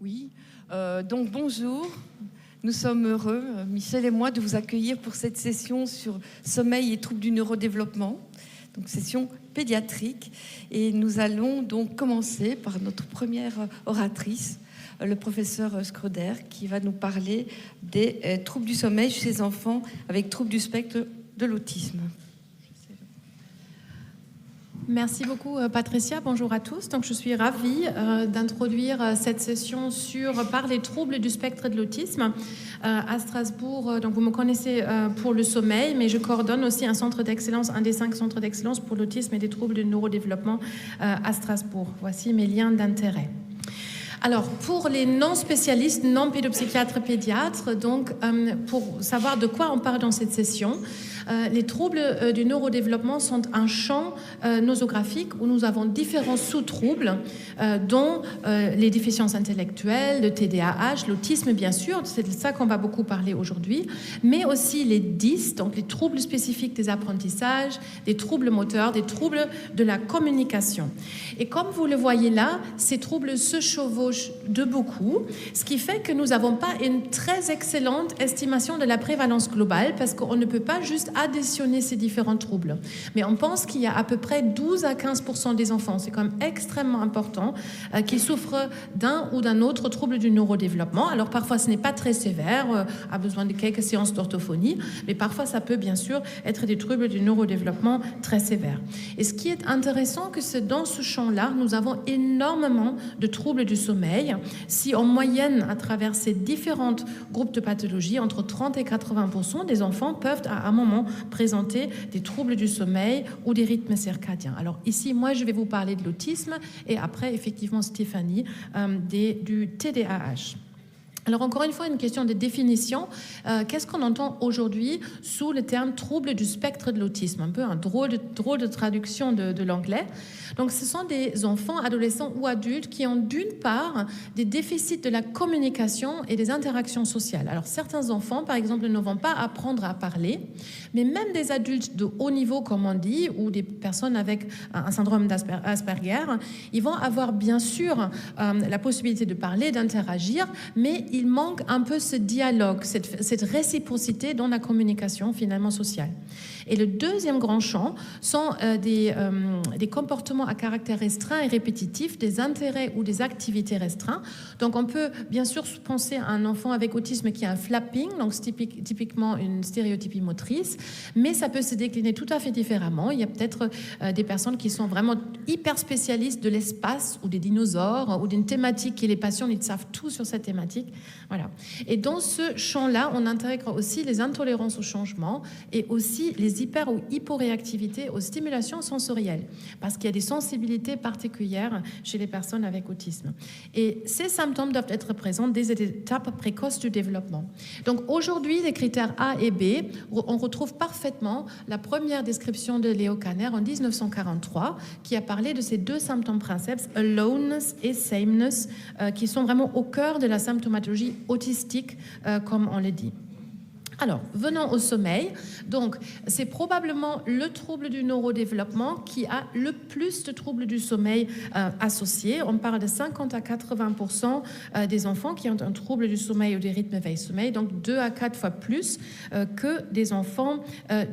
Oui, donc bonjour. Nous sommes heureux, Michel et moi, de vous accueillir pour cette session sur sommeil et troubles du neurodéveloppement, donc session pédiatrique. Et nous allons donc commencer par notre première oratrice, le professeur Schröder, qui va nous parler des troubles du sommeil chez les enfants avec troubles du spectre de l'autisme. Merci beaucoup Patricia, bonjour à tous. Donc, je suis ravie d'introduire cette session par les troubles du spectre de l'autisme à Strasbourg. Donc vous me connaissez pour le sommeil, mais je coordonne aussi un centre d'excellence, un des 5 centres d'excellence pour l'autisme et des troubles du neurodéveloppement à Strasbourg. Voici mes liens d'intérêt. Alors, pour les non-spécialistes, non-pédopsychiatres, pédiatres, donc pour savoir de quoi on parle dans cette session, les troubles du neurodéveloppement sont un champ nosographique où nous avons différents sous-troubles, dont les déficiences intellectuelles, le TDAH, l'autisme bien sûr, c'est de ça qu'on va beaucoup parler aujourd'hui, mais aussi les DIS, donc les troubles spécifiques des apprentissages, des troubles moteurs, des troubles de la communication. Et comme vous le voyez là, ces troubles se chevauchent de beaucoup, ce qui fait que nous n'avons pas une très excellente estimation de la prévalence globale parce qu'on ne peut pas juste additionner ces différents troubles. Mais on pense qu'il y a à peu près 12 à 15% des enfants, c'est quand même extrêmement important, qui souffrent d'un ou d'un autre trouble du neurodéveloppement. Alors parfois ce n'est pas très sévère, a besoin de quelques séances d'orthophonie, mais parfois ça peut bien sûr être des troubles du neurodéveloppement très sévères. Et ce qui est intéressant, c'est dans ce champ-là, nous avons énormément de troubles du sommeil. Si en moyenne, à travers ces différents groupes de pathologies, entre 30 et 80% des enfants peuvent à un moment présenter des troubles du sommeil ou des rythmes circadiens. Alors ici, moi, je vais vous parler de l'autisme et après, effectivement, Stéphanie, du TDAH. Alors encore une fois, une question de définition. Qu'est-ce qu'on entend aujourd'hui sous le terme trouble du spectre de l'autisme? Un peu un drôle de traduction de l'anglais. Donc ce sont des enfants, adolescents ou adultes qui ont d'une part des déficits de la communication et des interactions sociales. Alors certains enfants, par exemple, ne vont pas apprendre à parler, mais même des adultes de haut niveau, comme on dit, ou des personnes avec un syndrome d'Asperger, ils vont avoir bien sûr la possibilité de parler, d'interagir, mais il manque un peu ce dialogue, cette réciprocité dans la communication finalement sociale. Et le deuxième grand champ sont des comportements à caractère restreint et répétitif, des intérêts ou des activités restreints. Donc on peut bien sûr penser à un enfant avec autisme qui a un flapping, donc typiquement une stéréotypie motrice, mais ça peut se décliner tout à fait différemment. Il y a peut-être des personnes qui sont vraiment hyper spécialistes de l'espace ou des dinosaures ou d'une thématique qui les passionne, ils savent tout sur cette thématique. Voilà. Et dans ce champ-là, on intègre aussi les intolérances au changement et aussi les hyper- ou hyporéactivités aux stimulations sensorielles, parce qu'il y a des sensibilités particulières chez les personnes avec autisme. Et ces symptômes doivent être présents dès les étapes précoces du développement. Donc aujourd'hui, les critères A et B, on retrouve parfaitement la première description de Leo Kanner en 1943, qui a parlé de ces deux symptômes principes, aloneness et sameness, qui sont vraiment au cœur de la symptomatologie autistique, comme on le dit. Alors, venons au sommeil. Donc, c'est probablement le trouble du neurodéveloppement qui a le plus de troubles du sommeil associés. On parle de 50 à 80% des enfants qui ont un trouble du sommeil ou des rythmes veille-sommeil, donc 2 à 4 fois plus que des enfants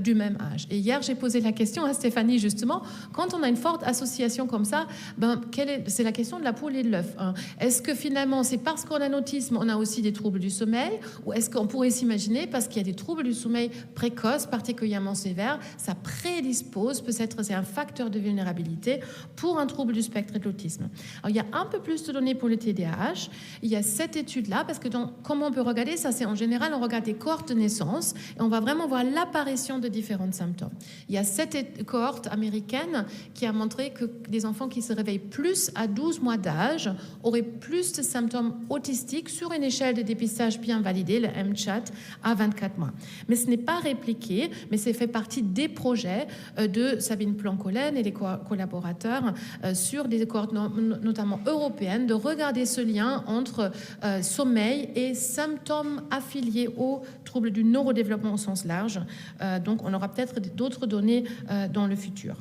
du même âge. Et hier, j'ai posé la question à Stéphanie, justement, quand on a une forte association comme ça, c'est la question de la poule et de l'œuf. Hein. Est-ce que finalement, c'est parce qu'on a un autisme, on a aussi des troubles du sommeil, ou est-ce qu'on pourrait s'imaginer, parce qu'il y a des troubles du sommeil précoces particulièrement sévères, ça prédispose, peut-être c'est un facteur de vulnérabilité pour un trouble du spectre de l'autisme. Alors, il y a un peu plus de données pour le TDAH. Il y a cette étude-là, parce que comment on peut regarder ça, c'est en général, on regarde des cohortes de naissance et on va vraiment voir l'apparition de différents symptômes. Il y a cette cohorte américaine qui a montré que des enfants qui se réveillent plus à 12 mois d'âge auraient plus de symptômes autistiques sur une échelle de dépistage bien validée, le MCHAT, à 24 mois. Mais ce n'est pas répliqué, mais c'est fait partie des projets de Sabine Plancolène et des collaborateurs sur des cohortes notamment européennes, de regarder ce lien entre sommeil et symptômes affiliés aux troubles du neurodéveloppement au sens large. Donc on aura peut-être d'autres données dans le futur.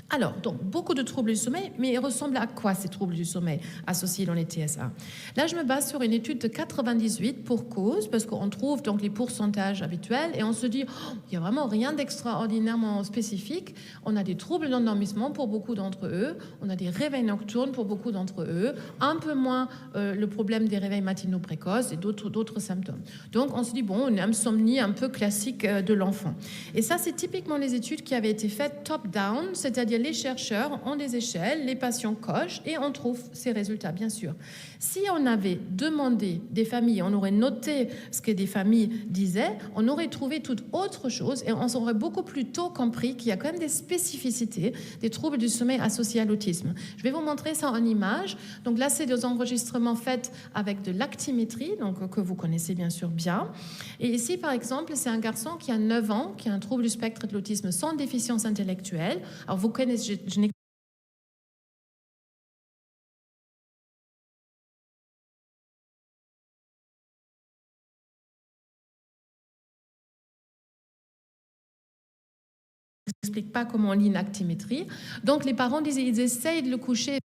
Alors, donc, beaucoup de troubles du sommeil, mais ils ressemblent à quoi ces troubles du sommeil associés dans les TSA? Là, je me base sur une étude de 98 pour cause, parce qu'on trouve donc les pourcentages habituels et on se dit, oh, il n'y a vraiment rien d'extraordinairement spécifique. On a des troubles d'endormissement pour beaucoup d'entre eux, on a des réveils nocturnes pour beaucoup d'entre eux, un peu moins le problème des réveils matinaux précoces et d'autres symptômes. Donc, on se dit, bon, une insomnie un peu classique de l'enfant. Et ça, c'est typiquement les études qui avaient été faites top-down, c'est-à-dire les chercheurs ont des échelles, les patients cochent et on trouve ces résultats, bien sûr. Si on avait demandé des familles, on aurait noté ce que des familles disaient, on aurait trouvé toute autre chose et on aurait beaucoup plus tôt compris qu'il y a quand même des spécificités, des troubles du sommeil associés à l'autisme. Je vais vous montrer ça en image. Donc là, c'est des enregistrements faits avec de l'actimétrie, donc que vous connaissez bien sûr bien. Et ici, par exemple, c'est un garçon qui a 9 ans, qui a un trouble du spectre de l'autisme sans déficience intellectuelle. Alors, vous connaissez, je n'explique pas comment on lit une actimétrie. Donc, les parents disaient, ils essayent de le coucher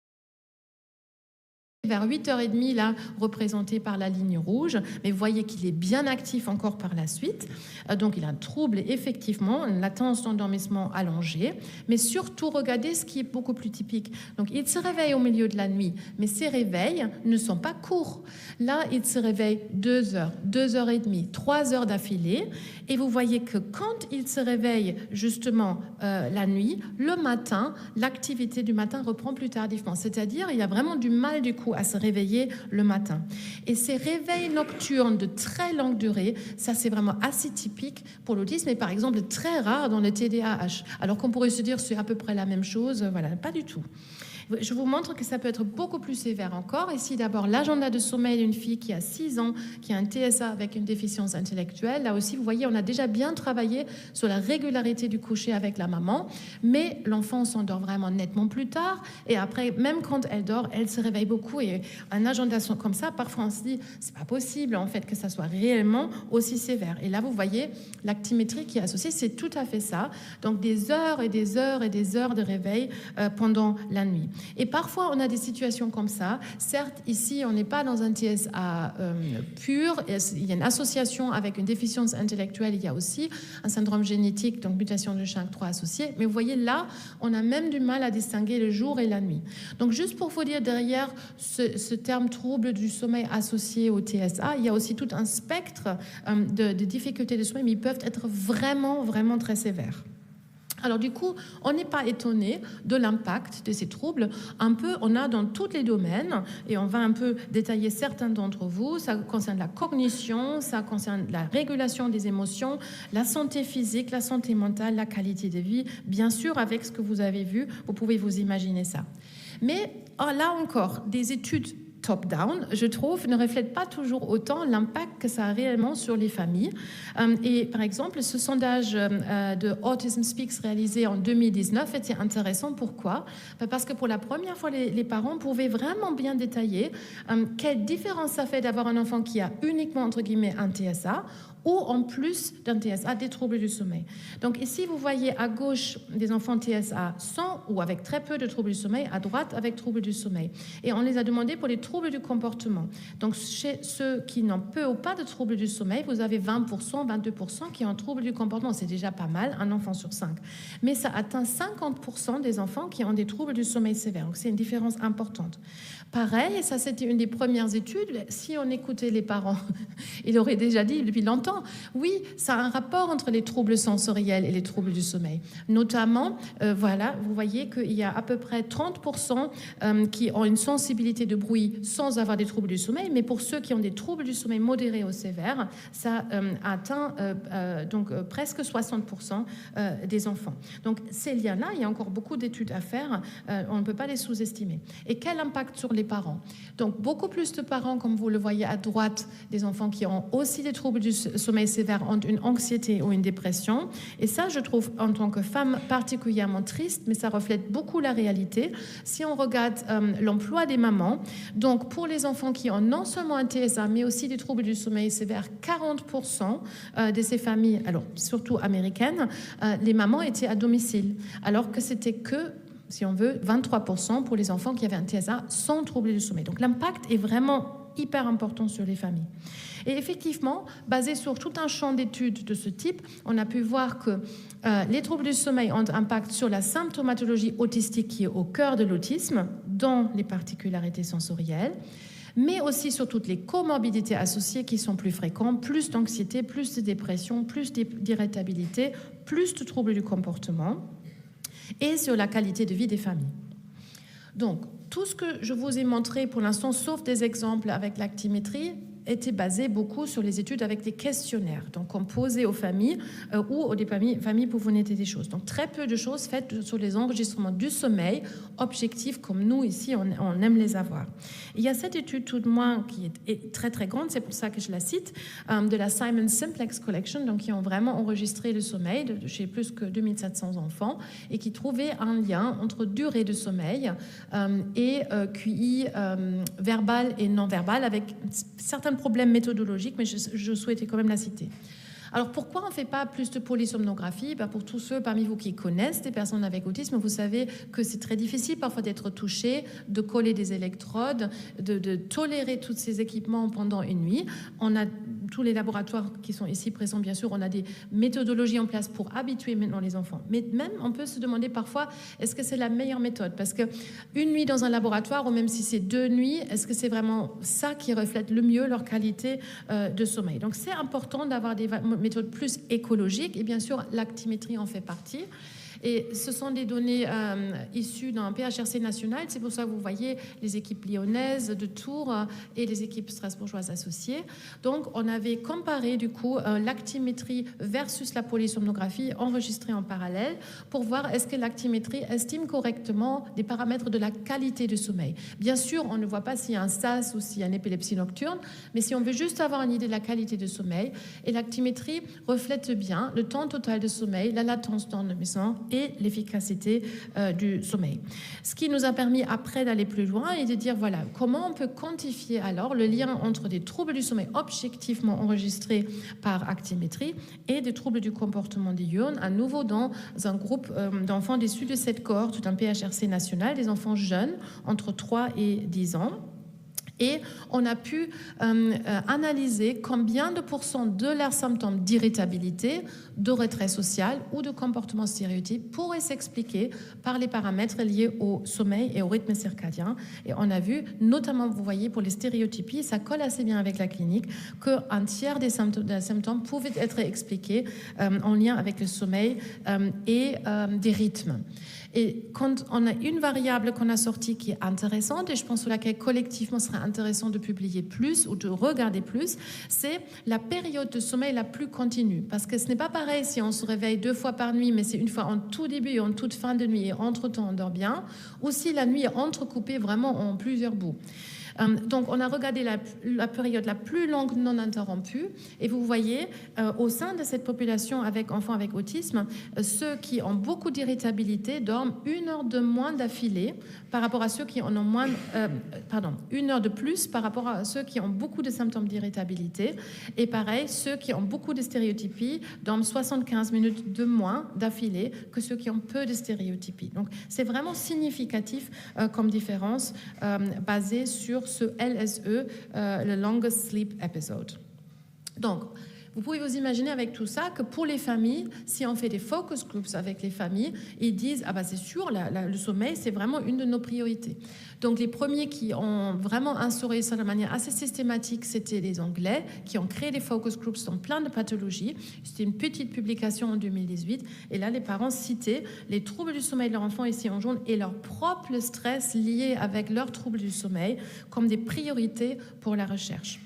vers 8h30, là, représenté par la ligne rouge, mais vous voyez qu'il est bien actif encore par la suite. Donc, il a un trouble, effectivement, une latence d'endormissement allongée, mais surtout, regardez ce qui est beaucoup plus typique. Donc, il se réveille au milieu de la nuit, mais ces réveils ne sont pas courts. Là, il se réveille 2 heures, 2h30, 3 heures d'affilée, et vous voyez que quand il se réveille, justement, la nuit, le matin, l'activité du matin reprend plus tardivement. C'est-à-dire, il y a vraiment du mal, du coup, à se réveiller le matin. Et ces réveils nocturnes de très longue durée, ça c'est vraiment assez typique pour l'autisme et par exemple très rare dans le TDAH. Alors qu'on pourrait se dire c'est à peu près la même chose, voilà, pas du tout. Je vous montre que ça peut être beaucoup plus sévère encore. Ici, d'abord, l'agenda de sommeil d'une fille qui a 6 ans, qui a un TSA avec une déficience intellectuelle. Là aussi, vous voyez, on a déjà bien travaillé sur la régularité du coucher avec la maman, mais l'enfant s'endort vraiment nettement plus tard. Et après, même quand elle dort, elle se réveille beaucoup. Et un agenda comme ça, parfois, on se dit, c'est pas possible, en fait, que ça soit réellement aussi sévère. Et là, vous voyez, l'actimétrie qui est associée, c'est tout à fait ça. Donc, des heures et des heures et des heures de réveil pendant la nuit. Et parfois, on a des situations comme ça. Certes, ici, on n'est pas dans un TSA pur. Il y a une association avec une déficience intellectuelle. Il y a aussi un syndrome génétique, donc mutation de SHANK3 associée. Mais vous voyez, là, on a même du mal à distinguer le jour et la nuit. Donc, juste pour vous dire, derrière ce terme trouble du sommeil associé au TSA, il y a aussi tout un spectre de difficultés de sommeil, mais ils peuvent être vraiment, vraiment très sévères. Alors du coup, on n'est pas étonné de l'impact de ces troubles. Un peu, on a dans tous les domaines, et on va un peu détailler certains d'entre vous. Ça concerne la cognition, ça concerne la régulation des émotions, la santé physique, la santé mentale, la qualité de vie. Bien sûr, avec ce que vous avez vu, vous pouvez vous imaginer ça. Mais là encore, des études top-down, je trouve, ne reflète pas toujours autant l'impact que ça a réellement sur les familles. Et par exemple, ce sondage de Autism Speaks réalisé en 2019 était intéressant. Pourquoi ? Parce que pour la première fois, les parents pouvaient vraiment bien détailler quelle différence ça fait d'avoir un enfant qui a uniquement, entre guillemets, un TSA ou en plus d'un TSA, des troubles du sommeil. Donc ici, vous voyez à gauche des enfants TSA sans ou avec très peu de troubles du sommeil, à droite avec troubles du sommeil. Et on les a demandé pour les troubles du comportement. Donc chez ceux qui n'ont peu ou pas de troubles du sommeil, vous avez 20%, 22% qui ont un trouble du comportement. C'est déjà pas mal, un enfant sur 5. Mais ça atteint 50% des enfants qui ont des troubles du sommeil sévères. Donc c'est une différence importante. Pareil, et ça c'était une des premières études, si on écoutait les parents, ils auraient déjà dit depuis longtemps, oui, ça a un rapport entre les troubles sensoriels et les troubles du sommeil. Notamment, voilà, vous voyez qu'il y a à peu près 30% qui ont une sensibilité de bruit sans avoir des troubles du sommeil, mais pour ceux qui ont des troubles du sommeil modérés ou sévères, ça atteint presque 60% des enfants. Donc ces liens-là, il y a encore beaucoup d'études à faire, on ne peut pas les sous-estimer. Et quel impact sur les parents ? Donc beaucoup plus de parents, comme vous le voyez à droite, des enfants qui ont aussi des troubles du sommeil sévères, ont une anxiété ou une dépression. Et ça, je trouve, en tant que femme, particulièrement triste, mais ça reflète beaucoup la réalité. Si on regarde l'emploi des mamans, donc pour les enfants qui ont non seulement un TSA, mais aussi des troubles du sommeil sévères, 40% de ces familles, alors surtout américaines, les mamans étaient à domicile, alors que c'était que si on veut, 23% pour les enfants qui avaient un TSA sans trouble du sommeil. Donc l'impact est vraiment hyper important sur les familles. Et effectivement, basé sur tout un champ d'études de ce type, on a pu voir que les troubles du sommeil ont un impact sur la symptomatologie autistique qui est au cœur de l'autisme, dans les particularités sensorielles, mais aussi sur toutes les comorbidités associées qui sont plus fréquentes, plus d'anxiété, plus de dépression, plus d'irritabilité, plus de troubles du comportement, et sur la qualité de vie des familles. Donc, tout ce que je vous ai montré pour l'instant, sauf des exemples avec l'actimétrie, était basé beaucoup sur les études avec des questionnaires, donc on posait aux familles ou des familles pour vous noter des choses. Donc très peu de choses faites sur les enregistrements du sommeil, objectifs comme nous ici, on aime les avoir. Il y a cette étude tout de moins qui est très très grande, c'est pour ça que je la cite, de la Simon Simplex Collection, donc qui ont vraiment enregistré le sommeil chez plus que 2700 enfants et qui trouvaient un lien entre durée de sommeil et QI verbal et non verbal avec certains problèmes méthodologiques, mais je souhaitais quand même la citer. Alors pourquoi on ne fait pas plus de polysomnographie? Pour tous ceux parmi vous qui connaissent des personnes avec autisme, vous savez que c'est très difficile parfois d'être touché, de coller des électrodes, de tolérer tous ces équipements pendant une nuit. On a tous les laboratoires qui sont ici présents, bien sûr, on a des méthodologies en place pour habituer maintenant les enfants. Mais même, on peut se demander parfois, est-ce que c'est la meilleure méthode? Parce qu'une nuit dans un laboratoire, ou même si c'est 2 nuits, est-ce que c'est vraiment ça qui reflète le mieux leur qualité de sommeil? Donc c'est important d'avoir des méthodes plus écologiques, et bien sûr, l'actimétrie en fait partie. Et ce sont des données issues d'un PHRC national. C'est pour ça que vous voyez les équipes lyonnaises de Tours et les équipes strasbourgeoises associées. Donc, on avait comparé du coup l'actimétrie versus la polysomnographie enregistrée en parallèle pour voir est-ce que l'actimétrie estime correctement des paramètres de la qualité du sommeil. Bien sûr, on ne voit pas s'il y a un SAS ou s'il y a une épilepsie nocturne, mais si on veut juste avoir une idée de la qualité du sommeil, et l'actimétrie reflète bien le temps total de sommeil, la latence d'endormissement et l'efficacité du sommeil. Ce qui nous a permis après d'aller plus loin et de dire voilà, comment on peut quantifier alors le lien entre des troubles du sommeil objectivement enregistrés par actimétrie et des troubles du comportement diurne, à nouveau dans un groupe d'enfants issus de cette cohorte d'un PHRC national, des enfants jeunes entre 3 et 10 ans. Et on a pu analyser combien de pourcents de leurs symptômes d'irritabilité, de retrait social ou de comportement stéréotype pourraient s'expliquer par les paramètres liés au sommeil et au rythme circadien. Et on a vu, notamment, vous voyez, pour les stéréotypies, ça colle assez bien avec la clinique, qu'un tiers des symptômes pouvaient être expliqués en lien avec le sommeil et des rythmes. Et quand on a une variable qu'on a sortie qui est intéressante, et je pense sur laquelle collectivement ce serait intéressant de publier plus ou de regarder plus, c'est la période de sommeil la plus continue. Parce que ce n'est pas pareil si on se réveille 2 fois par nuit, mais c'est une fois en tout début et en toute fin de nuit, et entre-temps on dort bien, ou si la nuit est entrecoupée vraiment en plusieurs bouts. Donc, on a regardé la période la plus longue non interrompue et vous voyez, au sein de cette population avec enfants avec autisme, ceux qui ont beaucoup d'irritabilité dorment 1 heure de moins d'affilée par rapport à ceux qui en ont moins, 1 heure de plus par rapport à ceux qui ont beaucoup de symptômes d'irritabilité. Et pareil, ceux qui ont beaucoup de stéréotypies dorment 75 minutes de moins d'affilée que ceux qui ont peu de stéréotypies. Donc, c'est vraiment significatif comme différence basée sur ce LSE, le Longest Sleep Episode. Donc, vous pouvez vous imaginer avec tout ça que pour les familles, si on fait des focus groups avec les familles, ils disent « Ah bah c'est sûr, le sommeil, c'est vraiment une de nos priorités ». Donc les premiers qui ont vraiment instauré ça de manière assez systématique, c'était les Anglais, qui ont créé des focus groups dans plein de pathologies. C'était une petite publication en 2018. Et là, les parents citaient les troubles du sommeil de leur enfant ici en jaune et leur propre stress lié avec leurs troubles du sommeil comme des priorités pour la recherche.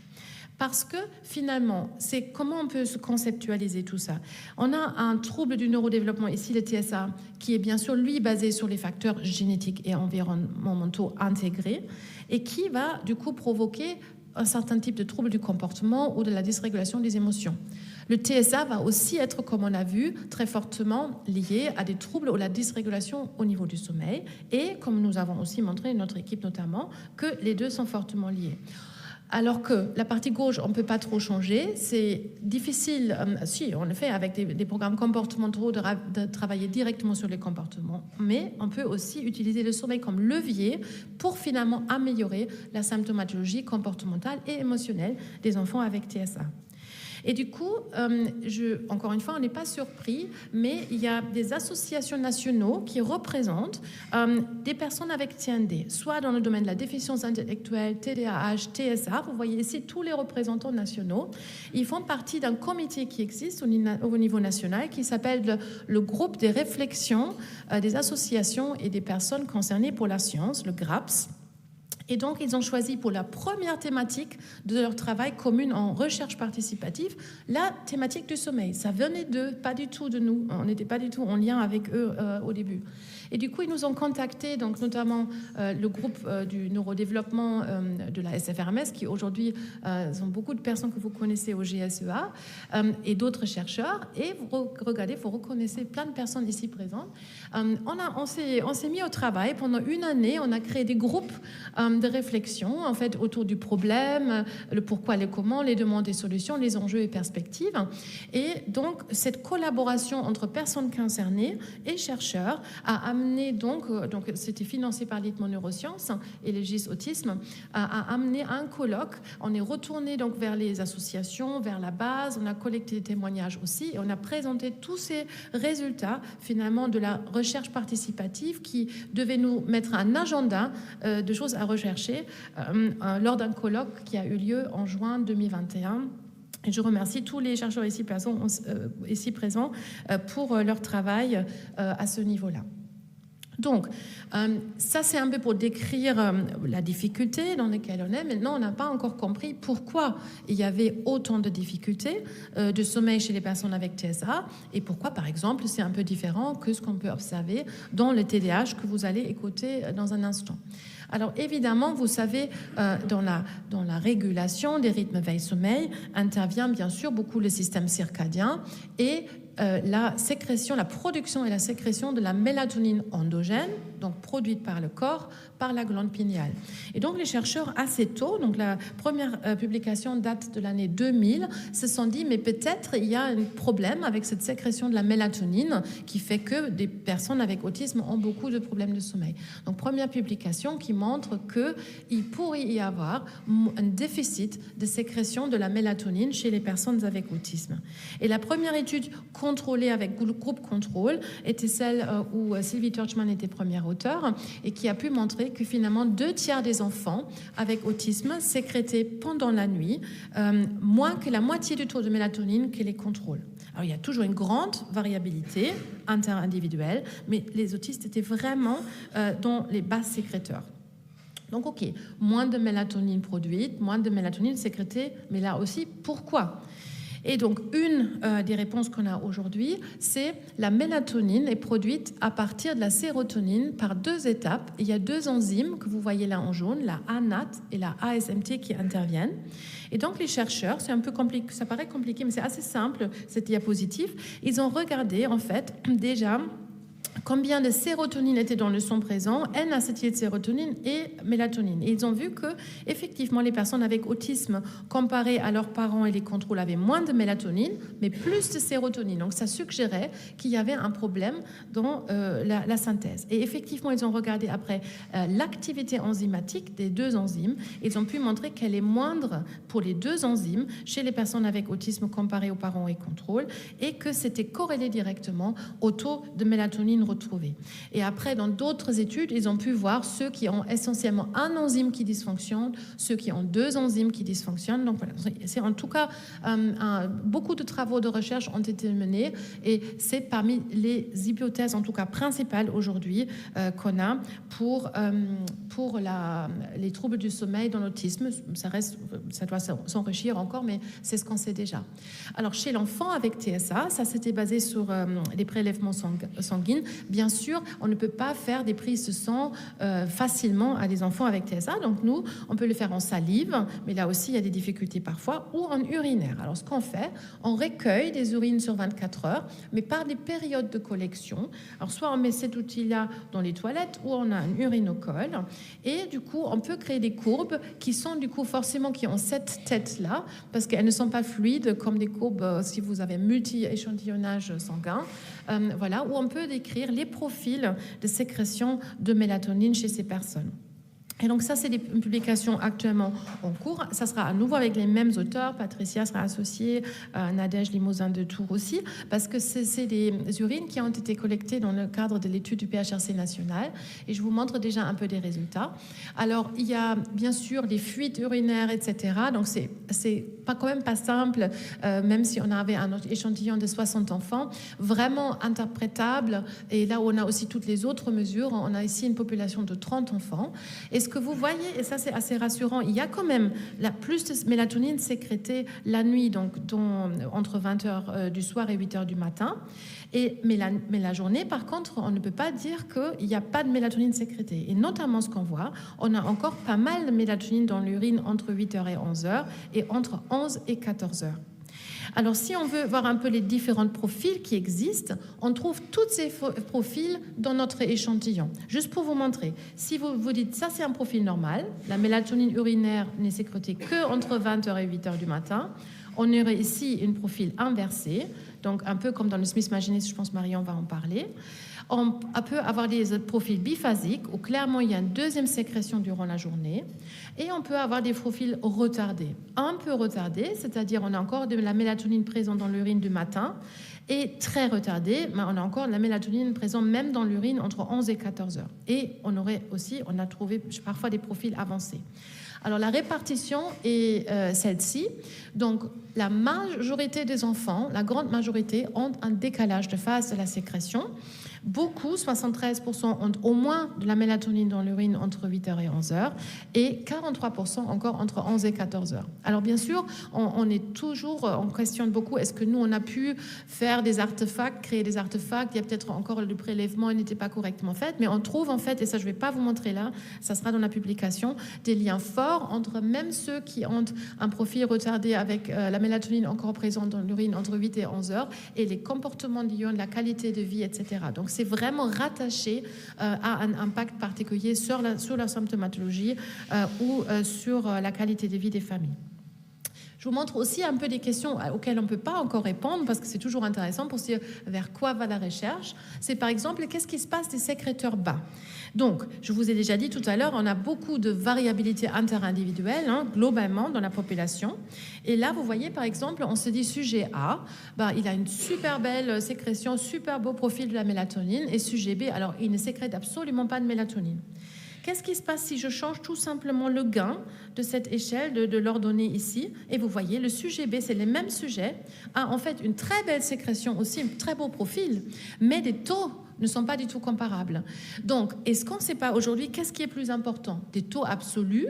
Parce que finalement, c'est comment on peut se conceptualiser tout ça. On a un trouble du neurodéveloppement, ici le TSA, qui est bien sûr, lui, basé sur les facteurs génétiques et environnementaux intégrés, et qui va du coup provoquer un certain type de trouble du comportement ou de la dysrégulation des émotions. Le TSA va aussi être, comme on a vu, très fortement lié à des troubles ou la dysrégulation au niveau du sommeil, et comme nous avons aussi montré, notre équipe notamment, que les deux sont fortement liés. Alors que la partie gauche, on ne peut pas trop changer. C'est difficile, si, en effet, avec des programmes comportementaux, de travailler directement sur les comportements. Mais on peut aussi utiliser le sommeil comme levier pour finalement améliorer la symptomatologie comportementale et émotionnelle des enfants avec TSA. Et du coup, encore une fois, on n'est pas surpris, mais il y a des associations nationales qui représentent des personnes avec TND, soit dans le domaine de la déficience intellectuelle, TDAH, TSA. Vous voyez ici tous les représentants nationaux. Ils font partie d'un comité qui existe au niveau national qui s'appelle le groupe des réflexions des associations et des personnes concernées pour la science, le GRAPS. Et donc, ils ont choisi pour la première thématique de leur travail commune en recherche participative, la thématique du sommeil. Ça venait pas du tout de nous. On n'était pas du tout en lien avec eux au début. Et du coup, ils nous ont contactés, donc notamment le groupe du neurodéveloppement de la SFRMS, qui aujourd'hui sont beaucoup de personnes que vous connaissez au GSEA, et d'autres chercheurs. Et vous regardez, vous reconnaissez plein de personnes ici présentes. On s'est mis au travail pendant une année. On a créé des groupes de réflexion, en fait, autour du problème, le pourquoi, le comment, les demandes et solutions, les enjeux et perspectives. Et donc, cette collaboration entre personnes concernées et chercheurs a amené, donc c'était financé par l'ITMO Neurosciences et le GIS Autisme, a amené à un colloque. On est retourné donc vers les associations, vers la base, on a collecté des témoignages aussi, et on a présenté tous ces résultats, finalement, de la recherche participative qui devait nous mettre un agenda de choses à rechercher lors d'un colloque qui a eu lieu en juin 2021. Et je remercie tous les chercheurs ici présents pour leur travail à ce niveau-là. Donc, ça c'est un peu pour décrire la difficulté dans laquelle on est. Maintenant, on n'a pas encore compris pourquoi il y avait autant de difficultés de sommeil chez les personnes avec TSA et pourquoi, par exemple, c'est un peu différent que ce qu'on peut observer dans le TDAH que vous allez écouter dans un instant. Alors évidemment, vous savez, dans la régulation des rythmes veille-sommeil intervient bien sûr beaucoup le système circadien et la production et la sécrétion de la mélatonine endogène, donc produite par le corps, par la glande pinéale. Et donc les chercheurs assez tôt, donc la première publication date de l'année 2000, se sont dit mais peut-être il y a un problème avec cette sécrétion de la mélatonine qui fait que des personnes avec autisme ont beaucoup de problèmes de sommeil. Donc première publication qui montre qu'il pourrait y avoir un déficit de sécrétion de la mélatonine chez les personnes avec autisme. Et la première étude contrôlée avec groupe contrôle était celle où Sylvie Turchman était première auteure et qui a pu montrer que finalement 2/3 des enfants avec autisme sécrétaient pendant la nuit moins que la moitié du taux de mélatonine que les contrôles. Alors il y a toujours une grande variabilité interindividuelle, mais les autistes étaient vraiment dans les bas sécréteurs. Donc ok, moins de mélatonine produite, moins de mélatonine sécrétée, mais là aussi, pourquoi ? Et donc, une des réponses qu'on a aujourd'hui, c'est la mélatonine est produite à partir de la sérotonine par 2 étapes. Il y a 2 enzymes que vous voyez là en jaune, la ANAT et la ASMT qui interviennent. Et donc, les chercheurs, c'est un peu compliqué, ça paraît compliqué, mais c'est assez simple, cette diapositive. Ils ont regardé, en fait, déjà combien de sérotonine était dans le son présent, N-acétyl de sérotonine et mélatonine. Et ils ont vu que, effectivement, les personnes avec autisme, comparées à leurs parents et les contrôles, avaient moins de mélatonine, mais plus de sérotonine. Donc, ça suggérait qu'il y avait un problème dans la synthèse. Et effectivement, ils ont regardé après l'activité enzymatique des 2 enzymes. Ils ont pu montrer qu'elle est moindre pour les 2 enzymes chez les personnes avec autisme comparées aux parents et contrôles, et que c'était corrélé directement au taux de mélatonine retrouvés. Et après, dans d'autres études, ils ont pu voir ceux qui ont essentiellement un enzyme qui dysfonctionne, ceux qui ont 2 enzymes qui dysfonctionnent. Donc voilà, c'est en tout cas beaucoup de travaux de recherche ont été menés et c'est parmi les hypothèses, en tout cas principales aujourd'hui, qu'on a pour les troubles du sommeil dans l'autisme. Ça doit s'enrichir encore, mais c'est ce qu'on sait déjà. Alors chez l'enfant avec TSA, ça s'était basé sur les prélèvements sanguins. Bien sûr, on ne peut pas faire des prises de sang facilement à des enfants avec TSA. Donc nous, on peut le faire en salive, mais là aussi, il y a des difficultés parfois, ou en urinaire. Alors ce qu'on fait, on recueille des urines sur 24 heures, mais par des périodes de collection. Alors soit on met cet outil-là dans les toilettes, ou on a un urinocole. Et du coup, on peut créer des courbes qui sont du coup forcément qui ont cette tête-là, parce qu'elles ne sont pas fluides comme des courbes si vous avez multi-échantillonnage sanguin. Voilà, où on peut décrire les profils de sécrétion de mélatonine chez ces personnes. Et donc ça, c'est des publications actuellement en cours. Ça sera à nouveau avec les mêmes auteurs. Patricia sera associée, Nadège Limousin de Tours aussi, parce que c'est des urines qui ont été collectées dans le cadre de l'étude du PHRC national. Et je vous montre déjà un peu des résultats. Alors, il y a bien sûr des fuites urinaires, etc. Donc, c'est quand même pas simple, même si on avait un échantillon de 60 enfants, vraiment interprétable. Et là où on a aussi toutes les autres mesures, on a ici une population de 30 enfants. Et ce que vous voyez, et ça c'est assez rassurant, il y a quand même plus de mélatonine sécrétée la nuit, donc entre 20h du soir et 8h du matin. Mais la journée, par contre, on ne peut pas dire qu'il n'y a pas de mélatonine sécrétée. Et notamment ce qu'on voit, on a encore pas mal de mélatonine dans l'urine entre 8h et 11h et entre 11 et 14h. Alors, si on veut voir un peu les différents profils qui existent, on trouve tous ces profils dans notre échantillon. Juste pour vous montrer, si vous dites ça, c'est un profil normal, la mélatonine urinaire n'est sécrétée qu'entre 20h et 8h du matin, on aurait ici un profil inversé, donc un peu comme dans le Smith Magenis, je pense Marion va en parler. On peut avoir des profils biphasiques où clairement il y a une deuxième sécrétion durant la journée, et on peut avoir des profils retardés. Un peu retardés, c'est-à-dire on a encore de la mélatonine présente dans l'urine du matin, et très retardé, mais on a encore de la mélatonine présente même dans l'urine entre 11 et 14 heures. Et on a trouvé parfois des profils avancés. Alors la répartition est celle-ci. Donc la majorité des enfants, la grande majorité, ont un décalage de phase de la sécrétion. Beaucoup, 73%, ont au moins de la mélatonine dans l'urine entre 8h et 11h et 43% encore entre 11 et 14h. Alors bien sûr, on questionne beaucoup, est-ce que nous, on a pu faire des artefacts, créer des artefacts, il y a peut-être encore le prélèvement, il n'était pas correctement fait, mais on trouve en fait, et ça je ne vais pas vous montrer là, ça sera dans la publication, des liens forts entre même ceux qui ont un profil retardé avec la mélatonine encore présente dans l'urine entre 8 et 11h et les comportements d'ions, la qualité de vie, etc. Donc c'est vraiment rattaché à un impact particulier sur la symptomatologie ou sur la qualité de vie des familles. Je vous montre aussi un peu des questions auxquelles on ne peut pas encore répondre parce que c'est toujours intéressant pour se dire vers quoi va la recherche. C'est par exemple, qu'est-ce qui se passe des sécréteurs bas? Donc, je vous ai déjà dit tout à l'heure, on a beaucoup de variabilité interindividuelle, globalement, dans la population. Et là, vous voyez, par exemple, on se dit sujet A, il a une super belle sécrétion, super beau profil de la mélatonine, et sujet B, alors, il ne sécrète absolument pas de mélatonine. Qu'est-ce qui se passe si je change tout simplement le gain de cette échelle de l'ordonnée ici? Et vous voyez, le sujet B, c'est les mêmes sujets, a en fait une très belle sécrétion aussi, un très beau profil, mais des taux ne sont pas du tout comparables. Donc, est-ce qu'on ne sait pas aujourd'hui qu'est-ce qui est plus important? Des taux absolus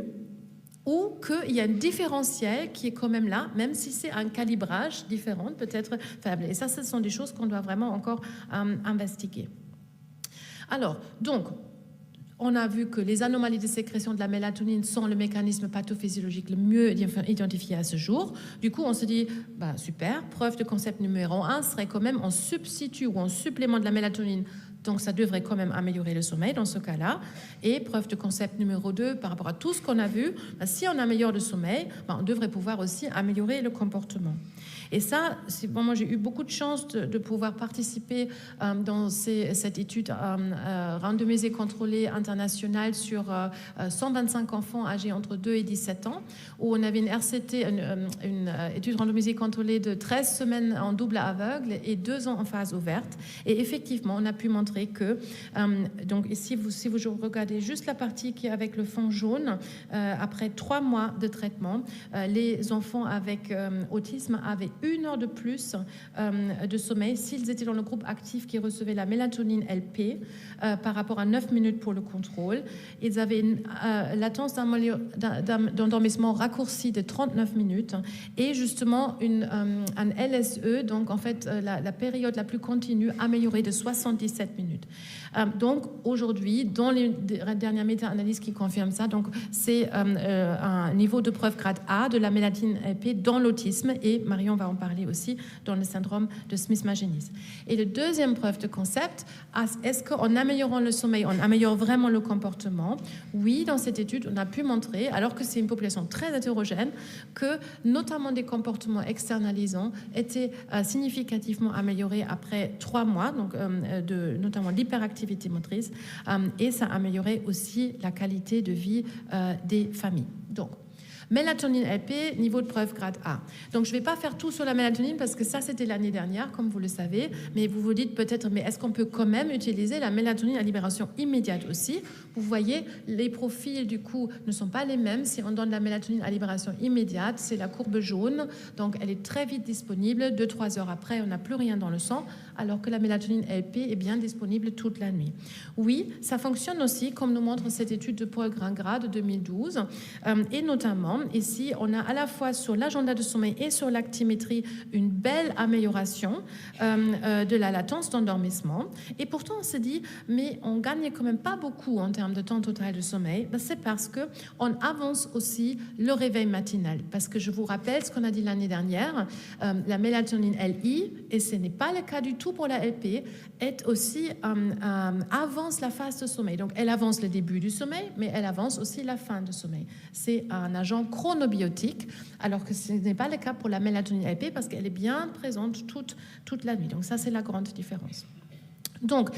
ou qu'il y a un différentiel qui est quand même là, même si c'est un calibrage différent, peut-être faible. Et ça, ce sont des choses qu'on doit vraiment encore investiguer. Alors, donc, on a vu que les anomalies de sécrétion de la mélatonine sont le mécanisme pathophysiologique le mieux identifié à ce jour. Du coup, on se dit, super, preuve de concept numéro 1 serait quand même en substitut ou en supplément de la mélatonine. Donc, ça devrait quand même améliorer le sommeil dans ce cas-là. Et preuve de concept numéro 2, par rapport à tout ce qu'on a vu, si on améliore le sommeil, on devrait pouvoir aussi améliorer le comportement. Et ça, moi j'ai eu beaucoup de chance de pouvoir participer dans cette étude randomisée contrôlée internationale sur 125 enfants âgés entre 2 et 17 ans, où on avait une RCT, une étude randomisée contrôlée de 13 semaines en double aveugle et 2 ans en phase ouverte. Et effectivement, on a pu montrer que, donc si vous regardez juste la partie qui est avec le fond jaune, après 3 mois de traitement, les enfants avec autisme avaient 1 heure de plus de sommeil s'ils étaient dans le groupe actif qui recevait la mélatonine LP par rapport à 9 minutes pour le contrôle. Ils avaient une latence d'endormissement raccourcie de 39 minutes et justement un LSE, donc en fait la période la plus continue améliorée de 77 minutes. minutes. Donc aujourd'hui, dans les dernières méta-analyses qui confirment ça, donc c'est un niveau de preuve grade A de la mélatonine LP dans l'autisme, et Marion va en parler aussi dans le syndrome de Smith-Magenis. Et la deuxième preuve de concept, est-ce qu'en améliorant le sommeil, on améliore vraiment le comportement? Oui, dans cette étude, on a pu montrer, alors que c'est une population très hétérogène, que notamment des comportements externalisants étaient significativement améliorés après 3 mois, donc notamment l'hyperactivité motrice, et ça améliorait aussi la qualité de vie des familles. Donc, mélatonine LP, niveau de preuve grade A. Donc, je ne vais pas faire tout sur la mélatonine parce que ça, c'était l'année dernière, comme vous le savez. Mais vous vous dites peut-être, mais est-ce qu'on peut quand même utiliser la mélatonine à libération immédiate aussi? Vous voyez, les profils, du coup, ne sont pas les mêmes. Si on donne la mélatonine à libération immédiate, c'est la courbe jaune. Donc, elle est très vite disponible. 2-3 heures après, on n'a plus rien dans le sang, alors que la mélatonine LP est bien disponible toute la nuit. Oui, ça fonctionne aussi, comme nous montre cette étude de Paul Gringras de 2012, et notamment, ici, on a à la fois sur l'agenda de sommeil et sur l'actimétrie une belle amélioration de la latence d'endormissement. Et pourtant, on se dit, mais on gagne quand même pas beaucoup en termes de temps total de sommeil. Ben, c'est parce qu'on avance aussi le réveil matinal. Parce que je vous rappelle ce qu'on a dit l'année dernière, la mélatonine LI, et ce n'est pas le cas du tout pour la LP, est aussi avance la phase de sommeil. Donc, elle avance le début du sommeil, mais elle avance aussi la fin du sommeil. C'est un agent chronobiotique, alors que ce n'est pas le cas pour la mélatonine LP parce qu'elle est bien présente toute la nuit. Donc ça, c'est la grande différence. Donc,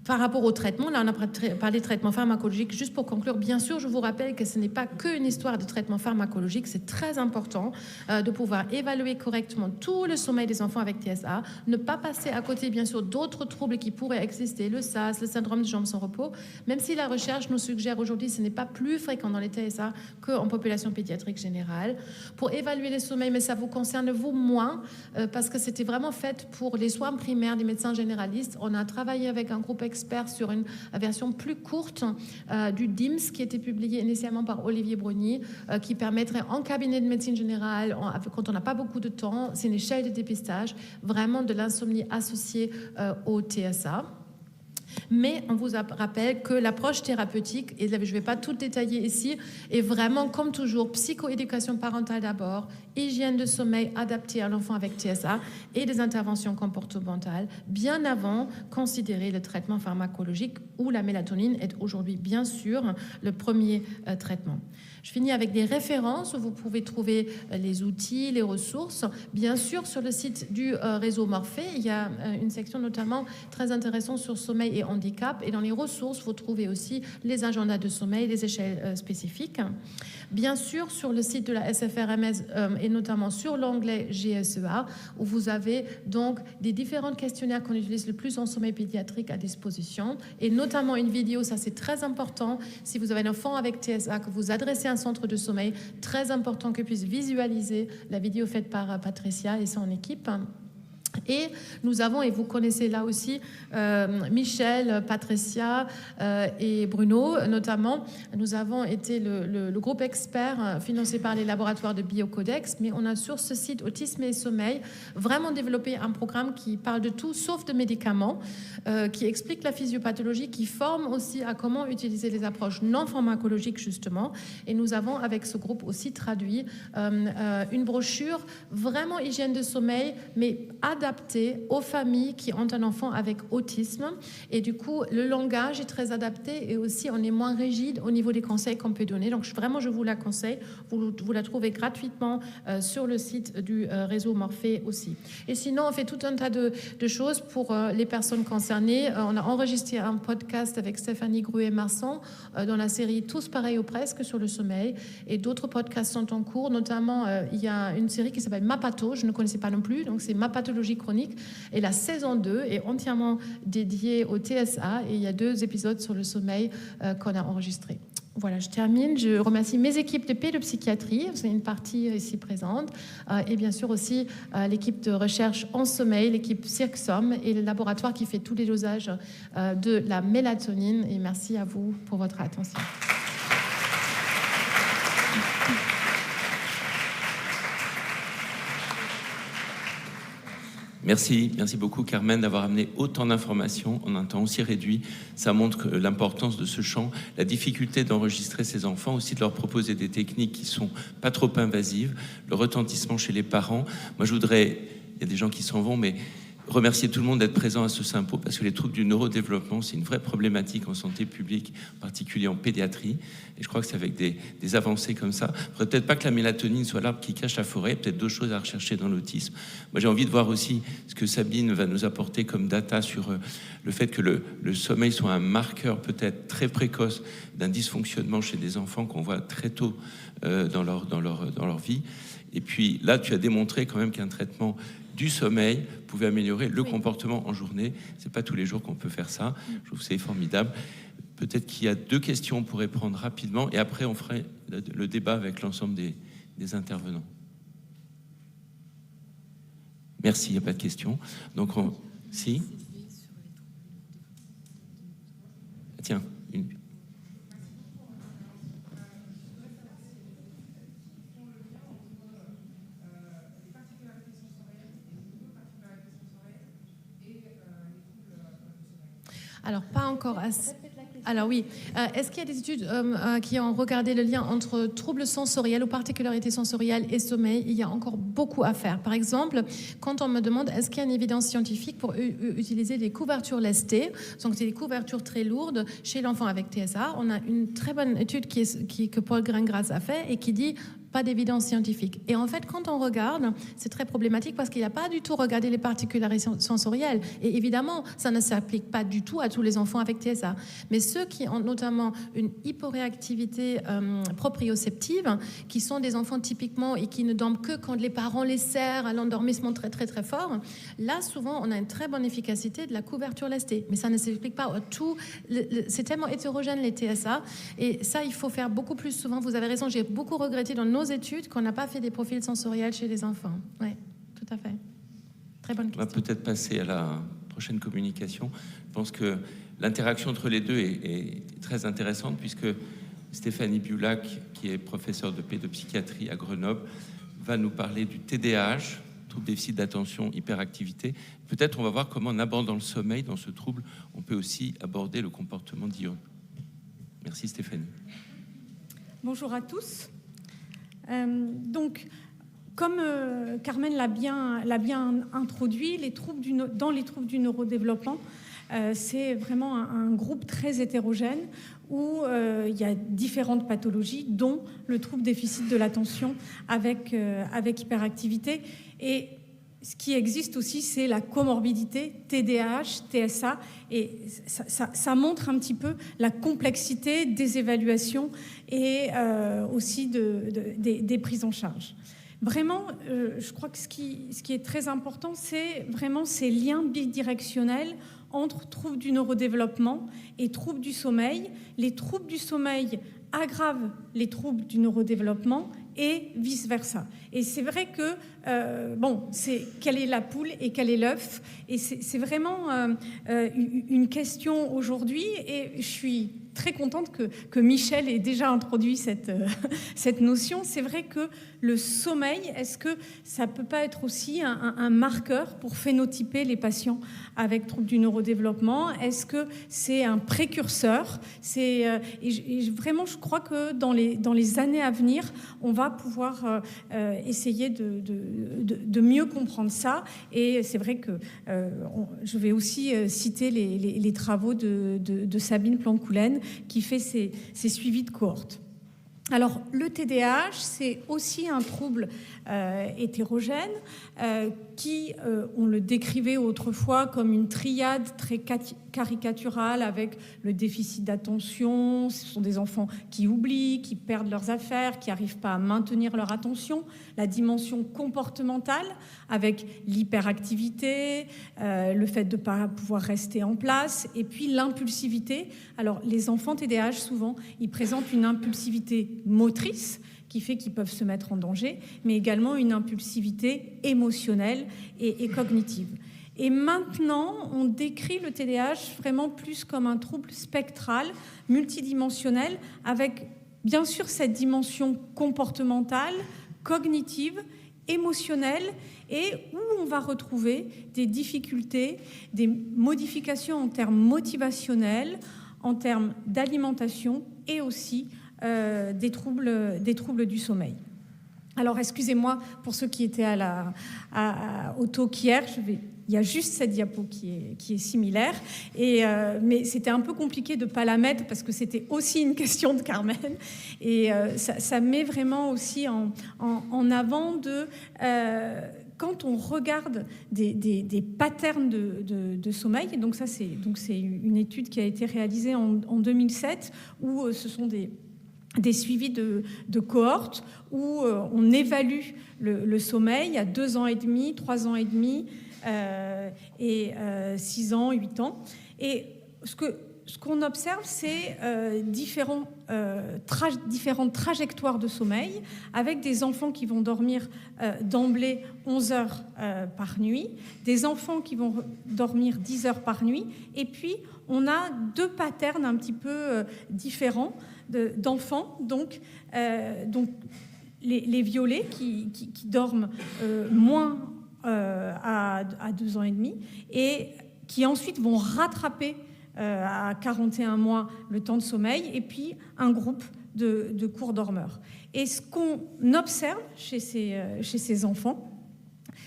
par rapport au traitement, là on a parlé de traitement pharmacologique. Juste pour conclure, bien sûr, je vous rappelle que ce n'est pas qu'une histoire de traitement pharmacologique. C'est très important de pouvoir évaluer correctement tout le sommeil des enfants avec TSA, ne pas passer à côté, bien sûr, d'autres troubles qui pourraient exister, le SAS, le syndrome de jambes sans repos, même si la recherche nous suggère aujourd'hui que ce n'est pas plus fréquent dans les TSA qu'en population pédiatrique générale. Pour évaluer le sommeil, mais ça vous concerne vous moins, parce que c'était vraiment fait pour les soins primaires des médecins généralistes. On a travaillé avec un groupe expert sur une version plus courte du DIMS qui était publié initialement par Olivier Brogny, qui permettrait en cabinet de médecine générale, quand on n'a pas beaucoup de temps, c'est une échelle de dépistage, vraiment de l'insomnie associée au TSA. Mais on vous rappelle que l'approche thérapeutique, et je ne vais pas tout détailler ici, est vraiment, comme toujours, psychoéducation parentale d'abord, hygiène de sommeil adaptée à l'enfant avec TSA et des interventions comportementales, bien avant considérer le traitement pharmacologique où la mélatonine est aujourd'hui, bien sûr, le premier traitement. Je finis avec des références où vous pouvez trouver les outils, les ressources. Bien sûr, sur le site du réseau Morphée, il y a une section notamment très intéressante sur sommeil et handicap. Et dans les ressources, vous trouvez aussi les agendas de sommeil, les échelles spécifiques. Bien sûr, sur le site de la SFRMS et notamment sur l'onglet GSEA, où vous avez donc des différents questionnaires qu'on utilise le plus en sommeil pédiatrique à disposition. Et notamment une vidéo, ça c'est très important. Si vous avez un enfant avec TSA, que vous adressez un centre de sommeil, très important que puisse visualiser la vidéo faite par Patricia et son équipe. Et nous avons, et vous connaissez là aussi Michel, Patricia et Bruno notamment, nous avons été le groupe expert financé par les laboratoires de Biocodex, mais on a sur ce site Autisme et Sommeil vraiment développé un programme qui parle de tout sauf de médicaments, qui explique la physiopathologie, qui forme aussi à comment utiliser les approches non pharmacologiques justement. Et nous avons avec ce groupe aussi traduit une brochure vraiment hygiène de sommeil, mais adapté aux familles qui ont un enfant avec autisme. Et du coup, le langage est très adapté et aussi on est moins rigide au niveau des conseils qu'on peut donner. Donc vraiment, je vous la conseille. Vous la trouvez gratuitement sur le site du réseau Morphée aussi. Et sinon, on fait tout un tas de choses pour les personnes concernées. On a enregistré un podcast avec Stéphanie Gruet-Marsan dans la série Tous pareils ou presque sur le sommeil. Et d'autres podcasts sont en cours. Notamment, il y a une série qui s'appelle Mapato. Je ne connaissais pas non plus. Donc, c'est ma pathologie chronique. Et la saison 2 est entièrement dédiée au TSA. Et il y a 2 épisodes sur le sommeil qu'on a enregistrés. Voilà, je termine. Je remercie mes équipes de pédopsychiatrie, c'est une partie ici présente, et bien sûr aussi l'équipe de recherche en sommeil, l'équipe CircSom et le laboratoire qui fait tous les dosages de la mélatonine. Et merci à vous pour votre attention. Merci beaucoup Carmen d'avoir amené autant d'informations en un temps aussi réduit. Ça montre l'importance de ce champ, la difficulté d'enregistrer ces enfants, aussi de leur proposer des techniques qui sont pas trop invasives, le retentissement chez les parents. Moi je voudrais, il y a des gens qui s'en vont, mais remercier tout le monde d'être présent à ce Sympo, parce que les troubles du neurodéveloppement, c'est une vraie problématique en santé publique, en particulier en pédiatrie. Et je crois que c'est avec des avancées comme ça. Il ne faudrait peut-être pas que la mélatonine soit l'arbre qui cache la forêt, peut-être d'autres choses à rechercher dans l'autisme. Moi, j'ai envie de voir aussi ce que Sabine va nous apporter comme data sur le fait que le sommeil soit un marqueur peut-être très précoce d'un dysfonctionnement chez des enfants qu'on voit très tôt dans leur vie. Et puis là, tu as démontré quand même qu'un traitement du sommeil pouvait améliorer le comportement en journée. C'est pas tous les jours qu'on peut faire ça. Je trouve que c'est formidable. Peut-être qu'il y a 2 questions qu'on pourrait prendre rapidement et après on ferait le débat avec l'ensemble des intervenants. Merci, il n'y a pas de questions. Donc si. Tiens, une. Alors, pas encore assez. Alors oui, est-ce qu'il y a des études qui ont regardé le lien entre troubles sensoriels ou particularités sensorielles et sommeil? Il y a encore beaucoup à faire. Par exemple, quand on me demande est-ce qu'il y a une évidence scientifique pour utiliser des couvertures lestées, donc c'est des couvertures très lourdes chez l'enfant avec TSA, on a une très bonne étude que Paul Gringras a fait et qui dit pas d'évidence scientifique. Et en fait, quand on regarde, c'est très problématique parce qu'il n'a pas du tout regardé les particularités sensorielles. Et évidemment, ça ne s'applique pas du tout à tous les enfants avec TSA. Mais ceux qui ont notamment une hyporéactivité proprioceptive, qui sont des enfants typiquement et qui ne dorment que quand les parents les serrent à l'endormissement très, très, très fort, là, souvent, on a une très bonne efficacité de la couverture lestée. Mais ça ne s'explique pas à tout. C'est tellement hétérogène, les TSA. Et ça, il faut faire beaucoup plus souvent. Vous avez raison, j'ai beaucoup regretté dans nos études qu'on n'a pas fait des profils sensoriels chez les enfants. Oui, tout à fait. Très bonne question. On va peut-être passer à la prochaine communication. Je pense que l'interaction entre les deux est très intéressante puisque Stéphanie Biulac, qui est professeure de pédopsychiatrie à Grenoble, va nous parler du TDAH, trouble déficit d'attention, hyperactivité. Peut-être on va voir comment en abordant le sommeil dans ce trouble, on peut aussi aborder le comportement diurne. Merci Stéphanie. Bonjour à tous. Donc, comme Carmen l'a bien introduit, dans les troubles du neurodéveloppement, c'est vraiment un groupe très hétérogène où il y a différentes pathologies, dont le trouble déficit de l'attention avec hyperactivité. Et ce qui existe aussi, c'est la comorbidité TDAH, TSA, et ça montre un petit peu la complexité des évaluations et aussi des prises en charge. Vraiment, je crois que ce qui est très important, c'est vraiment ces liens bidirectionnels entre troubles du neurodéveloppement et troubles du sommeil. Les troubles du sommeil aggravent les troubles du neurodéveloppement et vice-versa. Et c'est vrai que, c'est quelle est la poule et quel est l'œuf. Et c'est vraiment une question aujourd'hui. Et je suis très contente que Michel ait déjà introduit cette notion. C'est vrai que le sommeil, est-ce que ça ne peut pas être aussi un marqueur pour phénotyper les patients avec troubles du neurodéveloppement? Est-ce que c'est un précurseur? Et vraiment, je crois que dans les années à venir, on va pouvoir essayer de mieux comprendre ça. Et c'est vrai que je vais aussi citer les travaux de Sabine Plancoulen qui fait ses suivis de cohorte. Alors, le TDAH, c'est aussi un trouble hétérogène qui, on le décrivait autrefois comme une triade très caricaturale avec le déficit d'attention. Ce sont des enfants qui oublient, qui perdent leurs affaires, qui n'arrivent pas à maintenir leur attention. La dimension comportementale avec l'hyperactivité, le fait de ne pas pouvoir rester en place, et puis l'impulsivité. Alors, les enfants TDAH, souvent, ils présentent une impulsivité motrice qui fait qu'ils peuvent se mettre en danger, mais également une impulsivité émotionnelle et cognitive. Et maintenant, on décrit le TDAH vraiment plus comme un trouble spectral, multidimensionnel, avec bien sûr cette dimension comportementale, cognitive émotionnel et où on va retrouver des difficultés, des modifications en termes motivationnels, en termes d'alimentation et aussi des troubles du sommeil. Alors, excusez-moi pour ceux qui étaient au talk hier, il y a juste cette diapo qui est similaire, mais c'était un peu compliqué de ne pas la mettre parce que c'était aussi une question de Carmen. Et ça met vraiment aussi en avant quand on regarde des patterns de sommeil, et donc c'est une étude qui a été réalisée en 2007, où ce sont des suivis de cohortes où on évalue le sommeil à 2 ans et demi, 3 ans et demi et 6 ans, 8 ans. Et ce qu'on observe, c'est différentes trajectoires de sommeil avec des enfants qui vont dormir d'emblée 11 heures par nuit, des enfants qui vont dormir 10 heures par nuit, et puis on a 2 patterns un petit peu différents d'enfants, donc les violets qui dorment moins à 2 ans et demi et qui ensuite vont rattraper à 41 mois le temps de sommeil, et puis un groupe de courts dormeurs. Et ce qu'on observe chez ces enfants,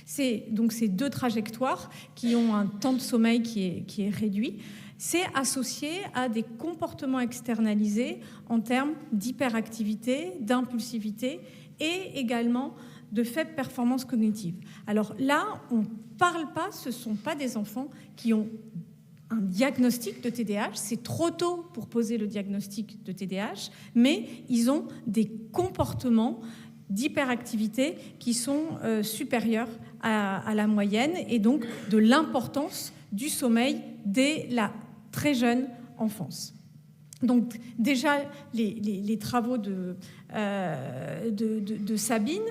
c'est donc ces 2 trajectoires qui ont un temps de sommeil qui est réduit. C'est associé à des comportements externalisés en termes d'hyperactivité, d'impulsivité et également de faible performance cognitive. Alors là, on ne parle pas, ce ne sont pas des enfants qui ont un diagnostic de TDAH, c'est trop tôt pour poser le diagnostic de TDAH, mais ils ont des comportements d'hyperactivité qui sont supérieurs à la moyenne, et donc de l'importance du sommeil dès la très jeune enfance. Donc déjà, les travaux de Sabine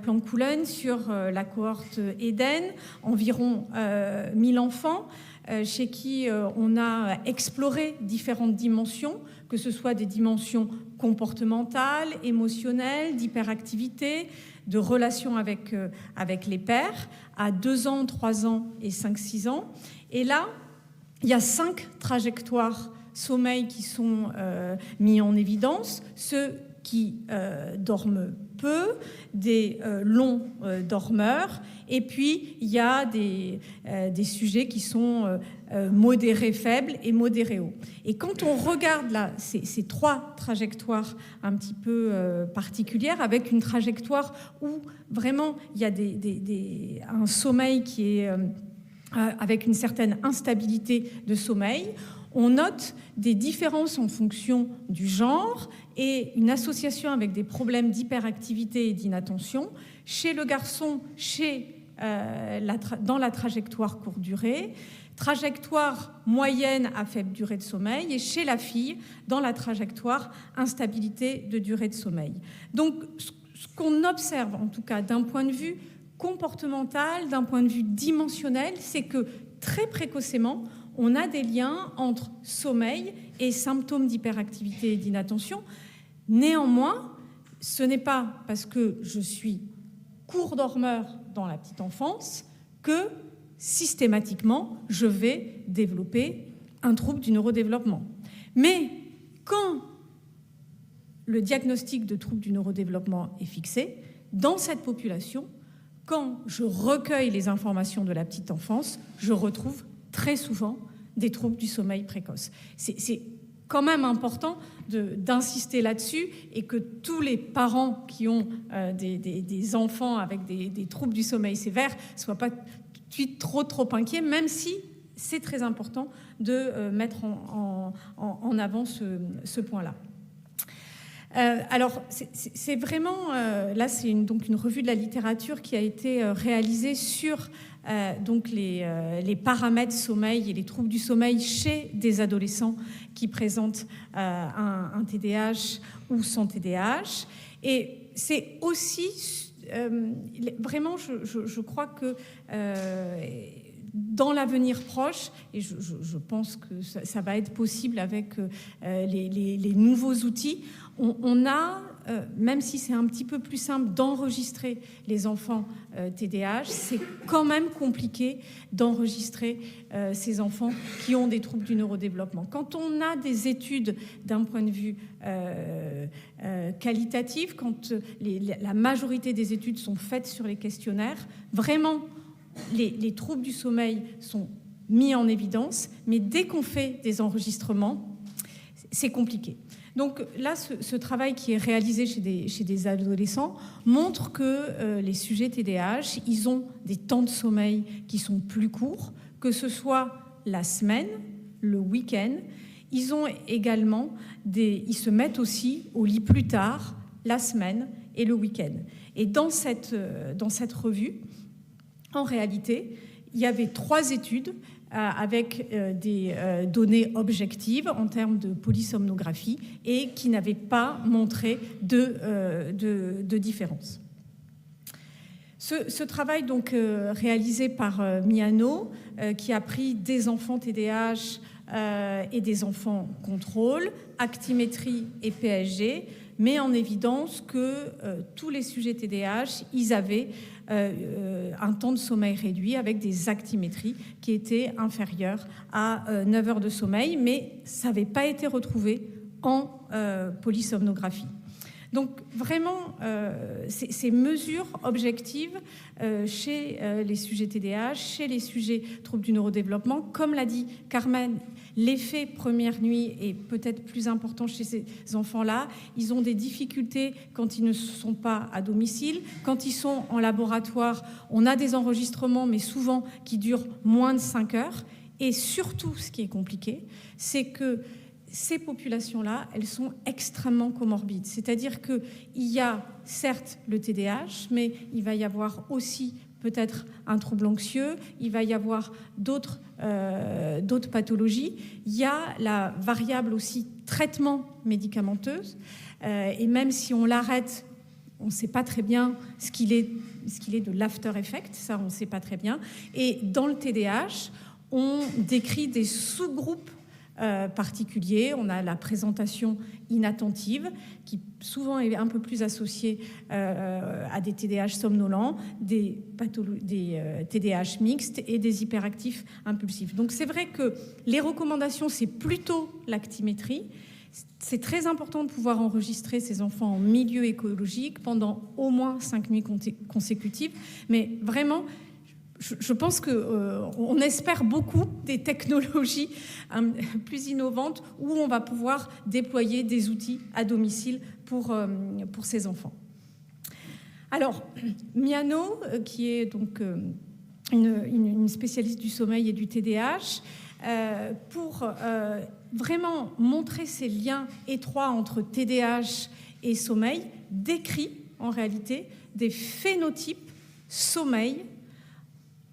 Plancoulen sur la cohorte Eden, environ 1000 enfants, chez qui on a exploré différentes dimensions, que ce soit des dimensions comportementales, émotionnelles, d'hyperactivité, de relations avec les pairs, à 2 ans, 3 ans et 5-6 ans. Et là, il y a 5 trajectoires sommeil qui sont mis en évidence. Ceux qui dorment peu, des longs dormeurs, et puis il y a des sujets qui sont modérés faibles et modérés hauts. Et quand on regarde là ces 3 trajectoires un petit peu particulières, avec une trajectoire où vraiment il y a un sommeil qui est avec une certaine instabilité de sommeil, on note des différences en fonction du genre et une association avec des problèmes d'hyperactivité et d'inattention chez le garçon, dans la trajectoire courte durée, trajectoire moyenne à faible durée de sommeil, et chez la fille dans la trajectoire instabilité de durée de sommeil. Donc ce qu'on observe en tout cas d'un point de vue comportemental, d'un point de vue dimensionnel, c'est que très précocement, on a des liens entre sommeil et symptômes d'hyperactivité et d'inattention. Néanmoins, ce n'est pas parce que je suis court dormeur dans la petite enfance que systématiquement je vais développer un trouble du neurodéveloppement. Mais quand le diagnostic de trouble du neurodéveloppement est fixé, dans cette population, quand je recueille les informations de la petite enfance, je retrouve très souvent des troubles du sommeil précoce. C'est quand même important d'insister là-dessus, et que tous les parents qui ont des enfants avec des troubles du sommeil sévères ne soient pas tout de suite trop inquiets, même si c'est très important de mettre en avant ce point-là. Alors, c'est vraiment... là, c'est donc une revue de la littérature qui a été réalisée sur donc les paramètres sommeil et les troubles du sommeil chez des adolescents qui présentent un TDAH ou sans TDAH. Et c'est aussi... vraiment, je crois que... dans l'avenir proche, et je pense que ça va être possible avec les nouveaux outils, on a même si c'est un petit peu plus simple d'enregistrer les enfants TDAH, c'est quand même compliqué d'enregistrer ces enfants qui ont des troubles du neurodéveloppement. Quand on a des études d'un point de vue qualitatif, quand la majorité des études sont faites sur les questionnaires, vraiment, les troubles du sommeil sont mis en évidence, mais dès qu'on fait des enregistrements, c'est compliqué. Donc là, ce travail qui est réalisé chez des adolescents montre que les sujets TDAH, ils ont des temps de sommeil qui sont plus courts, que ce soit la semaine, le week-end. Ils ont également ils se mettent aussi au lit plus tard, la semaine et le week-end. Et dans cette revue, en réalité, il y avait 3 études avec des données objectives en termes de polysomnographie et qui n'avaient pas montré de différence. Ce travail donc réalisé par Miano, qui a pris des enfants TDAH et des enfants contrôle, actimétrie et PSG, met en évidence que tous les sujets TDAH, ils avaient un temps de sommeil réduit avec des actimétries qui étaient inférieures à 9 heures de sommeil, mais ça n'avait pas été retrouvé en polysomnographie. Donc vraiment, ces mesures objectives chez les sujets TDAH, chez les sujets troubles du neurodéveloppement, comme l'a dit Carmen, l'effet première nuit est peut-être plus important chez ces enfants-là. Ils ont des difficultés quand ils ne sont pas à domicile. Quand ils sont en laboratoire, on a des enregistrements, mais souvent qui durent moins de 5 heures. Et surtout, ce qui est compliqué, c'est que ces populations-là, elles sont extrêmement comorbides. C'est-à-dire qu'il y a certes le TDAH, mais il va y avoir aussi peut-être un trouble anxieux, il va y avoir d'autres pathologies. Il y a la variable aussi traitement médicamenteuse, et même si on l'arrête, on ne sait pas très bien ce qu'il est de l'after effect, ça on ne sait pas très bien. Et dans le TDAH, on décrit des sous-groupes particuliers. On a la présentation inattentive qui souvent est un peu plus associée à des TDAH somnolents, des TDAH mixtes et des hyperactifs impulsifs. Donc c'est vrai que les recommandations, c'est plutôt l'actimétrie. C'est très important de pouvoir enregistrer ces enfants en milieu écologique pendant au moins 5 nuits consécutives, mais vraiment je pense qu'on espère beaucoup des technologies plus innovantes où on va pouvoir déployer des outils à domicile pour ces enfants. Alors, Miano, qui est donc une spécialiste du sommeil et du TDAH, pour vraiment montrer ces liens étroits entre TDAH et sommeil, décrit en réalité des phénotypes sommeil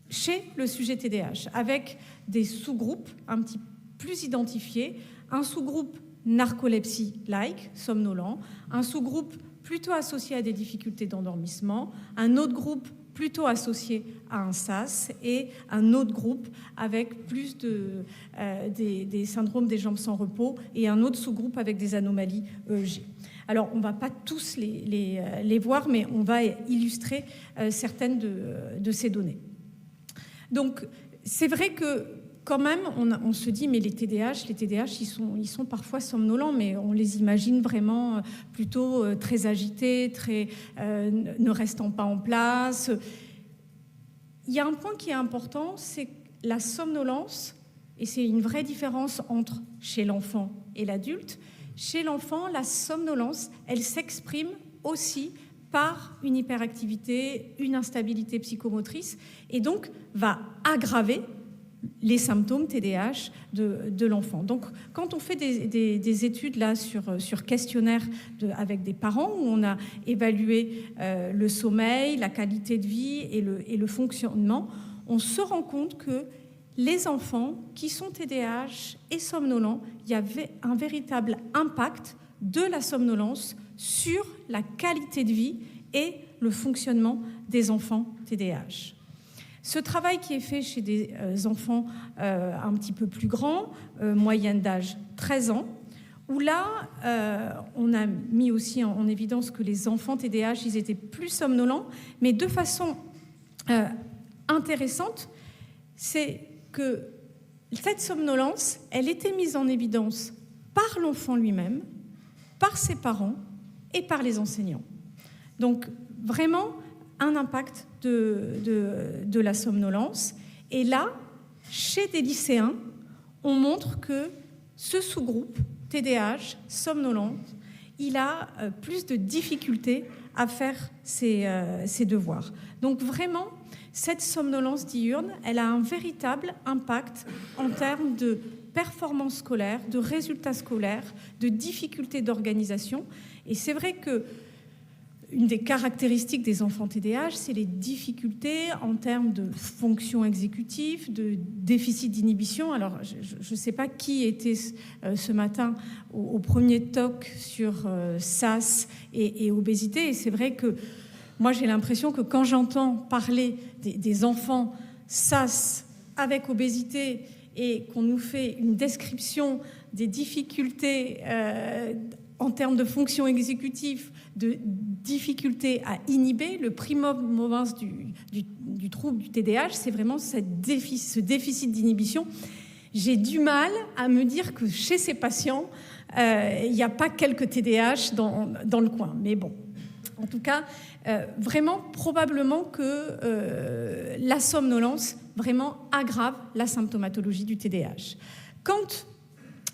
chez le sujet TDAH, avec des sous-groupes un petit plus identifiés, un sous-groupe narcolepsie-like, somnolent, un sous-groupe plutôt associé à des difficultés d'endormissement, un autre groupe plutôt associé à un SAS et un autre groupe avec plus des syndromes des jambes sans repos et un autre sous-groupe avec des anomalies EEG. Alors, on ne va pas tous les voir, mais on va illustrer certaines de ces données. Donc, c'est vrai que quand même, on se dit, mais les TDAH, ils sont parfois somnolents, mais on les imagine vraiment plutôt très agités, ne restant pas en place. Il y a un point qui est important, c'est la somnolence, et c'est une vraie différence entre chez l'enfant et l'adulte. Chez l'enfant, la somnolence, elle s'exprime aussi par une hyperactivité, une instabilité psychomotrice, et donc va aggraver les symptômes TDAH de l'enfant. Donc, quand on fait des études là sur questionnaire avec des parents, où on a évalué le sommeil, la qualité de vie et le fonctionnement, on se rend compte que les enfants qui sont TDAH et somnolents, il y avait un véritable impact de la somnolence sur la qualité de vie et le fonctionnement des enfants TDAH. Ce travail qui est fait chez des enfants un petit peu plus grands, moyenne d'âge 13 ans, où là, on a mis aussi en évidence que les enfants TDAH, ils étaient plus somnolents, mais de façon intéressante, c'est que cette somnolence, elle était mise en évidence par l'enfant lui-même, par ses parents et par les enseignants. Donc, vraiment, un impact de la somnolence. Et là, chez des lycéens, on montre que ce sous-groupe, TDAH, somnolente, il a plus de difficultés à faire ses devoirs. Donc vraiment, cette somnolence diurne, elle a un véritable impact en termes de performance scolaire, de résultats scolaires, de difficultés d'organisation. Et c'est vrai que une des caractéristiques des enfants TDAH, c'est les difficultés en termes de fonction exécutive, de déficit d'inhibition. Alors, je ne sais pas qui était ce matin au premier talk sur SAS et obésité. Et c'est vrai que moi, j'ai l'impression que quand j'entends parler des enfants SAS avec obésité et qu'on nous fait une description des difficultés en termes de fonction exécutive, de difficulté à inhiber, le primum movens du trouble du TDAH, c'est vraiment ce déficit d'inhibition. J'ai du mal à me dire que chez ces patients, il n'y a pas quelques TDAH dans le coin. Mais bon, en tout cas, vraiment, probablement que la somnolence vraiment aggrave la symptomatologie du TDAH. Quand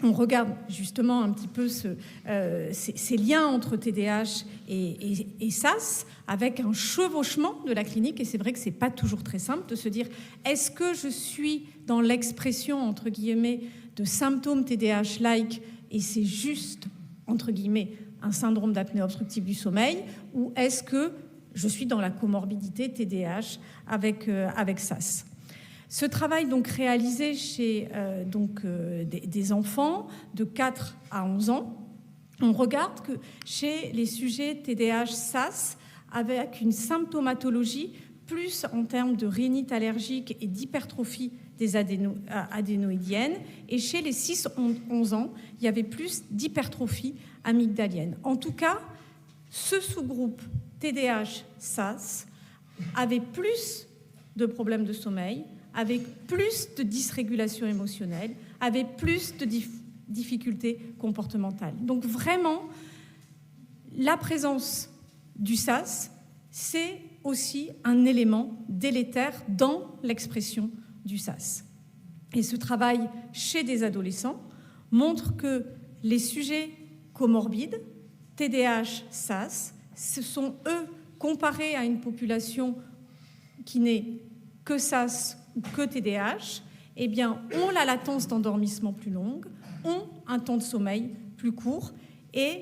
on regarde justement un petit peu ces liens entre TDAH et SAS, avec un chevauchement de la clinique, et c'est vrai que ce n'est pas toujours très simple de se dire est-ce que je suis dans l'expression, entre guillemets, de symptômes TDAH-like, et c'est juste, entre guillemets, un syndrome d'apnée obstructive du sommeil, ou est-ce que je suis dans la comorbidité TDAH avec SAS? Ce travail donc réalisé chez des enfants de 4 à 11 ans, on regarde que chez les sujets TDAH-SAS, avec une symptomatologie plus en termes de rhinite allergique et d'hypertrophie des adénoïdiennes, et chez les 6-11 ans, il y avait plus d'hypertrophie amygdalienne. En tout cas, ce sous-groupe TDAH-SAS avait plus de problèmes de sommeil, avec plus de dysrégulation émotionnelle, avec plus de difficultés comportementales. Donc vraiment, la présence du SAS, c'est aussi un élément délétère dans l'expression du SAS. Et ce travail chez des adolescents montre que les sujets comorbides, TDAH, SAS, ce sont eux, comparés à une population qui n'est que SAS ou que TDAH, eh bien, ont la latence d'endormissement plus longue, ont un temps de sommeil plus court, et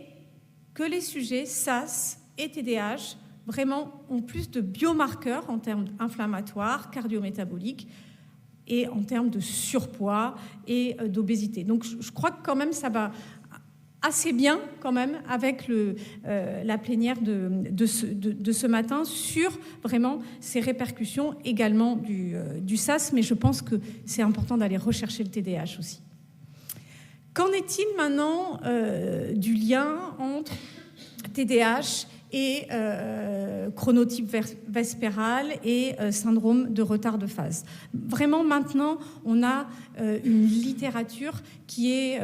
que les sujets SAS et TDAH vraiment ont plus de biomarqueurs en termes inflammatoires, cardiométaboliques et en termes de surpoids et d'obésité. Donc, je crois que quand même ça va assez bien quand même avec la plénière de ce matin sur vraiment ces répercussions également du SAS, mais je pense que c'est important d'aller rechercher le TDAH aussi. Qu'en est-il maintenant du lien entre TDAH et chronotype vespéral et syndrome de retard de phase? Vraiment, maintenant, on a une littérature qui est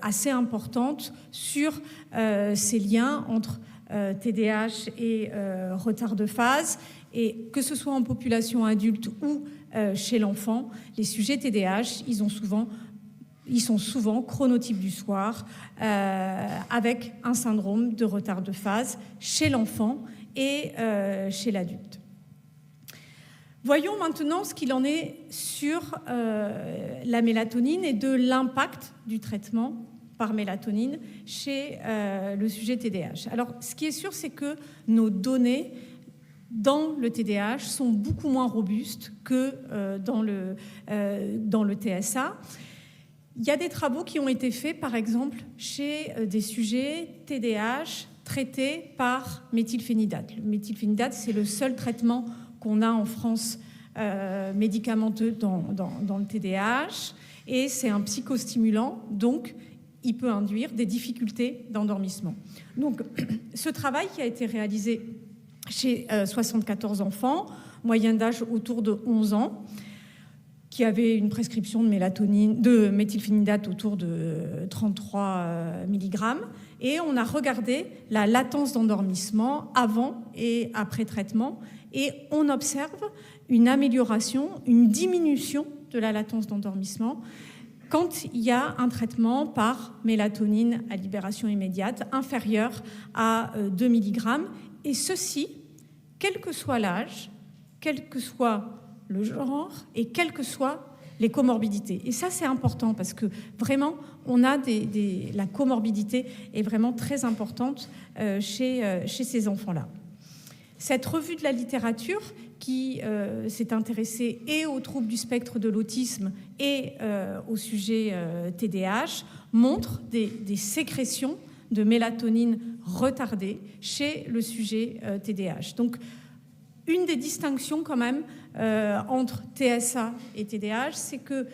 assez importante sur ces liens entre TDAH et retard de phase, et que ce soit en population adulte ou chez l'enfant, les sujets TDAH, ils sont souvent chronotypes du soir, avec un syndrome de retard de phase chez l'enfant et chez l'adulte. Voyons maintenant ce qu'il en est sur la mélatonine et de l'impact du traitement par mélatonine chez le sujet TDAH. Alors, ce qui est sûr, c'est que nos données dans le TDAH sont beaucoup moins robustes que dans le TSA. Il y a des travaux qui ont été faits, par exemple, chez des sujets TDAH traités par méthylphénidate. Le méthylphénidate, c'est le seul traitement qu'on a en France médicamenteux dans le TDAH, et c'est un psychostimulant, donc il peut induire des difficultés d'endormissement. Donc, ce travail qui a été réalisé chez 74 enfants, moyenne d'âge autour de 11 ans, qui avaient une prescription de méthylphénidate autour de 33 mg. Et on a regardé la latence d'endormissement avant et après traitement. Et on observe une amélioration, une diminution de la latence d'endormissement quand il y a un traitement par mélatonine à libération immédiate inférieur à 2 mg. Et ceci, quel que soit l'âge, quel que soit le genre et quelles que soient les comorbidités. Et ça, c'est important parce que vraiment, on a la comorbidité est vraiment très importante chez ces enfants-là. Cette revue de la littérature qui s'est intéressée et aux troubles du spectre de l'autisme et au sujet TDAH montre des sécrétions de mélatonine retardées chez le sujet TDAH. Donc, une des distinctions quand même entre TSA et TDAH, c'est que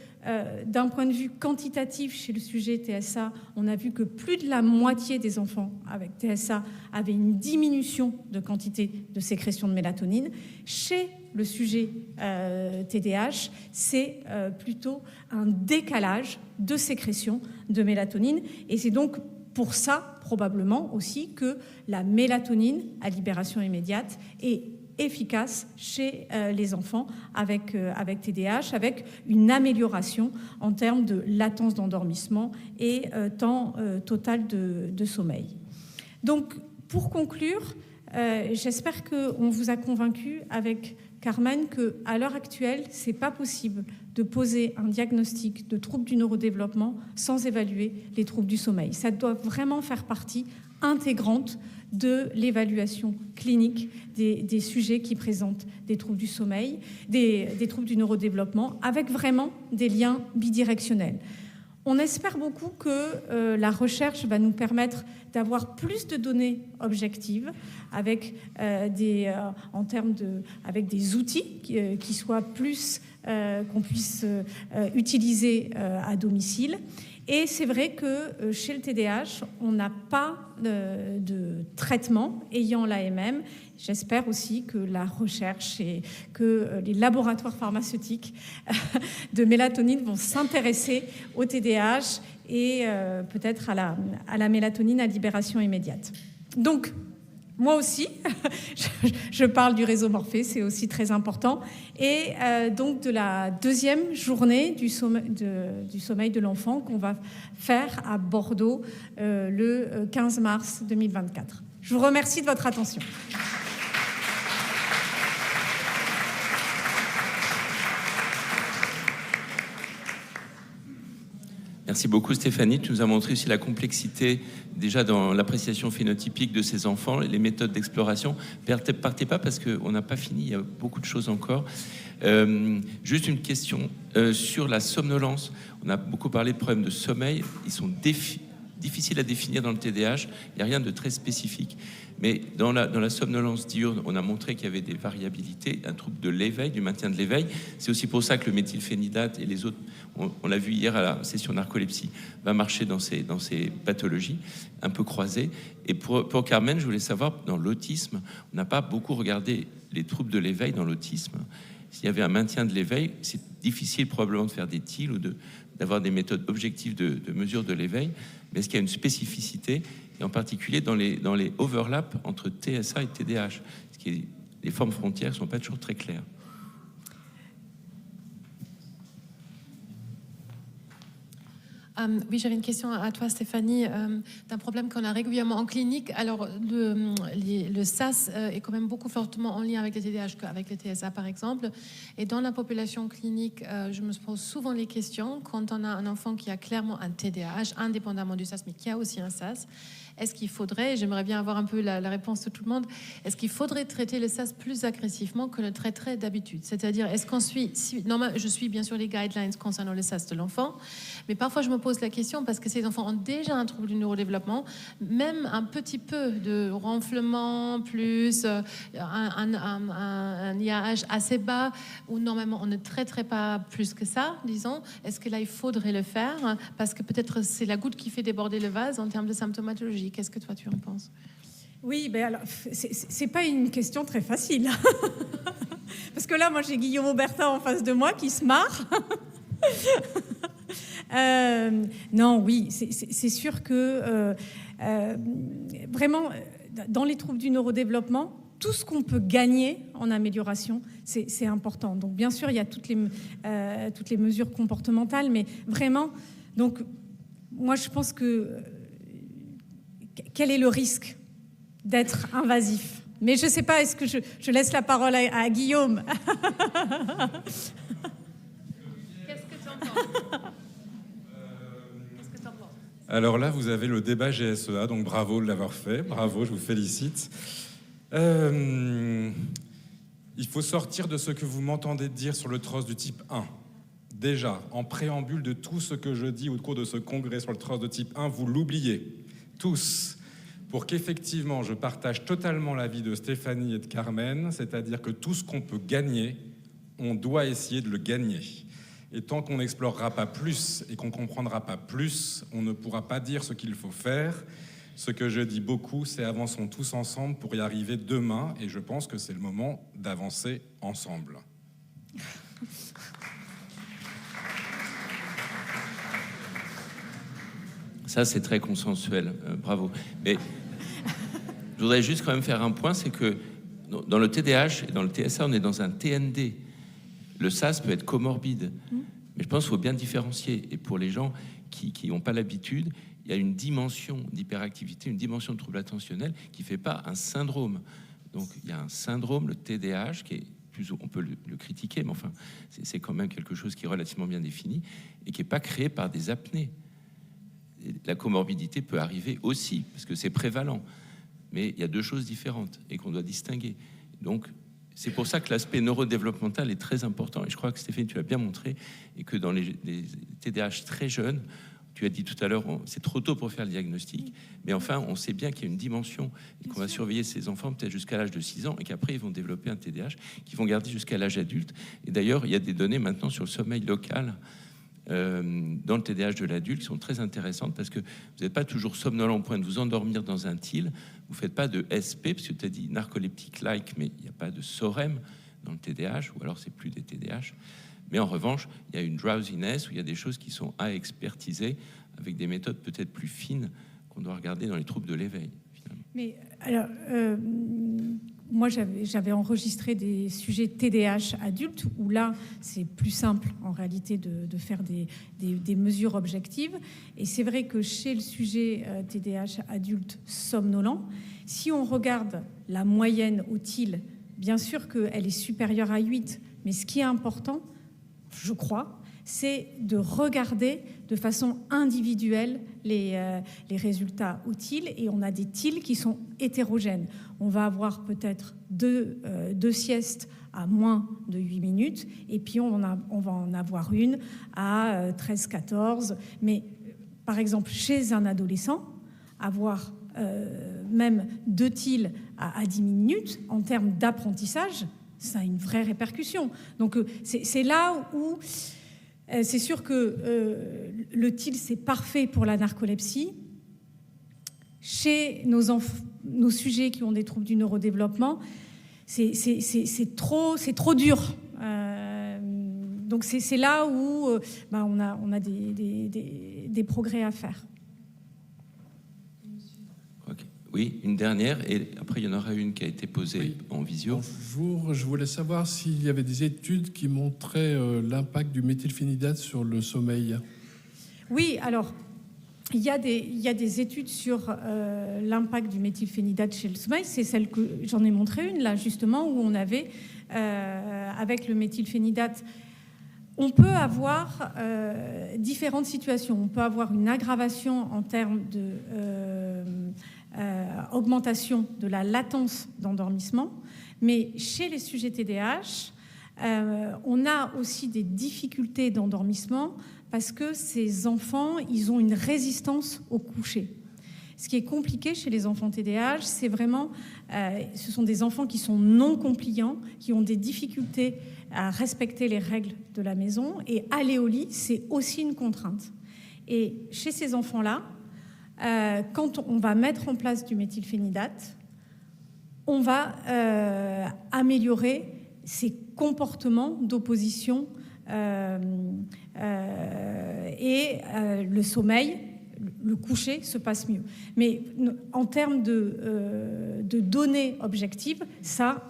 d'un point de vue quantitatif chez le sujet TSA, on a vu que plus de la moitié des enfants avec TSA avaient une diminution de quantité de sécrétion de mélatonine. Chez le sujet TDAH, c'est plutôt un décalage de sécrétion de mélatonine. Et c'est donc pour ça, probablement aussi, que la mélatonine à libération immédiate est efficace chez les enfants avec TDAH, avec une amélioration en termes de latence d'endormissement et temps total de sommeil. Donc, pour conclure, j'espère qu'on vous a convaincu avec Carmen qu'à l'heure actuelle, ce n'est pas possible de poser un diagnostic de troubles du neurodéveloppement sans évaluer les troubles du sommeil. Ça doit vraiment faire partie intégrante de l'évaluation clinique des sujets qui présentent des troubles du sommeil, des troubles du neurodéveloppement, avec vraiment des liens bidirectionnels. On espère beaucoup que la recherche va nous permettre d'avoir plus de données objectives avec avec des outils qui soient plus qu'on puisse utiliser à domicile. Et c'est vrai que chez le TDAH, on n'a pas de traitement ayant l'AMM. J'espère aussi que la recherche et que les laboratoires pharmaceutiques de mélatonine vont s'intéresser au TDAH et peut-être à la mélatonine à libération immédiate. Donc, moi aussi, je parle du réseau Morphée, c'est aussi très important. Et donc de la deuxième journée du sommeil de l'enfant qu'on va faire à Bordeaux le 15 mars 2024. Je vous remercie de votre attention. Merci beaucoup Stéphanie, tu nous as montré aussi la complexité déjà dans l'appréciation phénotypique de ces enfants, les méthodes d'exploration. Partez pas parce qu'on n'a pas fini, il y a beaucoup de choses encore. Juste une question sur la somnolence. On a beaucoup parlé de problèmes de sommeil, ils sont difficiles à définir dans le TDAH, il n'y a rien de très spécifique. Mais dans la somnolence diurne, on a montré qu'il y avait des variabilités, un trouble de l'éveil, du maintien de l'éveil. C'est aussi pour ça que le méthylphénidate et les autres, on l'a vu hier à la session narcolepsie, va marcher dans ces pathologies un peu croisées. Et pour Carmen, je voulais savoir, dans l'autisme, on n'a pas beaucoup regardé les troubles de l'éveil dans l'autisme. S'il y avait un maintien de l'éveil, c'est difficile probablement de faire des TIL ou d'avoir des méthodes objectives de mesure de l'éveil. Mais est-ce qu'il y a une spécificité, et en particulier dans les overlaps entre TSA et TDAH, parce que les formes frontières ne sont pas toujours très claires. Oui, j'avais une question à toi, Stéphanie, d'un problème qu'on a régulièrement en clinique. Alors, le SAS est quand même beaucoup fortement en lien avec les TDAH qu'avec les TSA, par exemple. Et dans la population clinique, je me pose souvent les questions quand on a un enfant qui a clairement un TDAH, indépendamment du SAS, mais qui a aussi un SAS. est-ce qu'il faudrait, j'aimerais bien avoir un peu la réponse de tout le monde, est-ce qu'il faudrait traiter le SAS plus agressivement que le traiterait d'habitude? C'est-à-dire, est-ce qu'on suit, normalement, je suis bien sûr les guidelines concernant le SAS de l'enfant, mais parfois je me pose la question parce que ces enfants ont déjà un trouble du neurodéveloppement, même un petit peu de ronflement, plus un IAH assez bas, où normalement on ne traiterait pas plus que ça, disons, est-ce que là il faudrait le faire? Parce que peut-être c'est la goutte qui fait déborder le vase en termes de symptomatologie. Qu'est-ce que toi tu en penses? Oui, ben alors, c'est pas une question très facile. Parce que là, moi, j'ai Guillaume Aubertin en face de moi qui se marre. Non, oui, c'est sûr que vraiment, dans les troubles du neurodéveloppement, tout ce qu'on peut gagner en amélioration, c'est important. Donc, bien sûr, il y a toutes les mesures comportementales, mais vraiment, donc, moi, je pense que quel est le risque d'être invasif? Mais je ne sais pas, est-ce que je laisse la parole à Guillaume? Qu'est-ce que tu en penses? Alors là, vous avez le débat GSEA, donc bravo de l'avoir fait, bravo, je vous félicite. Il faut sortir de ce que vous m'entendez dire sur le TROS du type 1. Déjà, en préambule de tout ce que je dis au cours de ce congrès sur le TROS de type 1, vous l'oubliez, tous, pour qu'effectivement je partage totalement l'avis de Stéphanie et de Carmen, c'est-à-dire que tout ce qu'on peut gagner, on doit essayer de le gagner. Et tant qu'on n'explorera pas plus et qu'on ne comprendra pas plus, on ne pourra pas dire ce qu'il faut faire. Ce que je dis beaucoup, c'est avançons tous ensemble pour y arriver demain, et je pense que c'est le moment d'avancer ensemble. Ça, c'est très consensuel. Bravo. Mais je voudrais juste quand même faire un point, c'est que dans le TDAH et dans le TSA, on est dans un TND. Le SAS peut être comorbide. Mais je pense qu'il faut bien différencier. Et pour les gens qui n'ont pas l'habitude, il y a une dimension d'hyperactivité, une dimension de trouble attentionnel qui ne fait pas un syndrome. Donc, il y a un syndrome, le TDAH, qui est on peut le critiquer, mais enfin, c'est quand même quelque chose qui est relativement bien défini et qui n'est pas créé par des apnées. Et la comorbidité peut arriver aussi, parce que c'est prévalent. Mais il y a deux choses différentes et qu'on doit distinguer. Donc, c'est pour ça que l'aspect neurodéveloppemental est très important. Et je crois que Stéphanie, tu l'as bien montré, et que dans les TDAH très jeunes, tu as dit tout à l'heure, c'est trop tôt pour faire le diagnostic, mais enfin, on sait bien qu'il y a une dimension et qu'on va surveiller ces enfants peut-être jusqu'à l'âge de 6 ans et qu'après, ils vont développer un TDAH qu'ils vont garder jusqu'à l'âge adulte. Et d'ailleurs, il y a des données maintenant sur le sommeil local dans le TDAH de l'adulte qui sont très intéressantes parce que vous n'êtes pas toujours somnolent au point de vous endormir dans un TIL, vous ne faites pas de SP, parce que tu as dit narcoleptique-like, mais il n'y a pas de SOREM dans le TDAH, ou alors c'est plus des TDAH. Mais en revanche, il y a une drowsiness où il y a des choses qui sont à expertiser avec des méthodes peut-être plus fines qu'on doit regarder dans les troubles de l'éveil, finalement. Mais alors, moi, j'avais enregistré des sujets TDAH adultes où là, c'est plus simple en réalité de faire des mesures objectives. Et c'est vrai que chez le sujet TDAH adulte somnolent, si on regarde la moyenne au TIL, bien sûr qu'elle est supérieure à 8, mais ce qui est important, je crois, c'est de regarder de façon individuelle les résultats au TIL, et on a des TIL qui sont hétérogènes. On va avoir peut-être deux siestes à moins de 8 minutes, et puis on va en avoir une à 13-14. Mais par exemple, chez un adolescent, avoir même 2 TIL à 10 minutes, en termes d'apprentissage, ça a une vraie répercussion. Donc c'est là où c'est sûr que le TIL, c'est parfait pour la narcolepsie. Chez nos sujets qui ont des troubles du neurodéveloppement, c'est trop dur. Donc c'est là où on a des progrès à faire. Oui, une dernière, et après il y en aura une qui a été posée en visio. Bonjour, je voulais savoir s'il y avait des études qui montraient l'impact du méthylphénidate sur le sommeil. Oui, alors il y a des études sur l'impact du méthylphénidate chez le sommeil. C'est celle que j'en ai montré une là justement, où on avait avec le méthylphénidate on peut avoir différentes situations. On peut avoir une aggravation en termes de augmentation de la latence d'endormissement, mais chez les sujets TDAH, on a aussi des difficultés d'endormissement parce que ces enfants, ils ont une résistance au coucher. Ce qui est compliqué chez les enfants TDAH, c'est vraiment, ce sont des enfants qui sont non compliants, qui ont des difficultés à respecter les règles de la maison, et aller au lit, c'est aussi une contrainte. Et chez ces enfants-là, quand on va mettre en place du méthylphénidate, on va améliorer ces comportements d'opposition et le sommeil, le coucher se passe mieux. Mais en termes de données objectives, ça,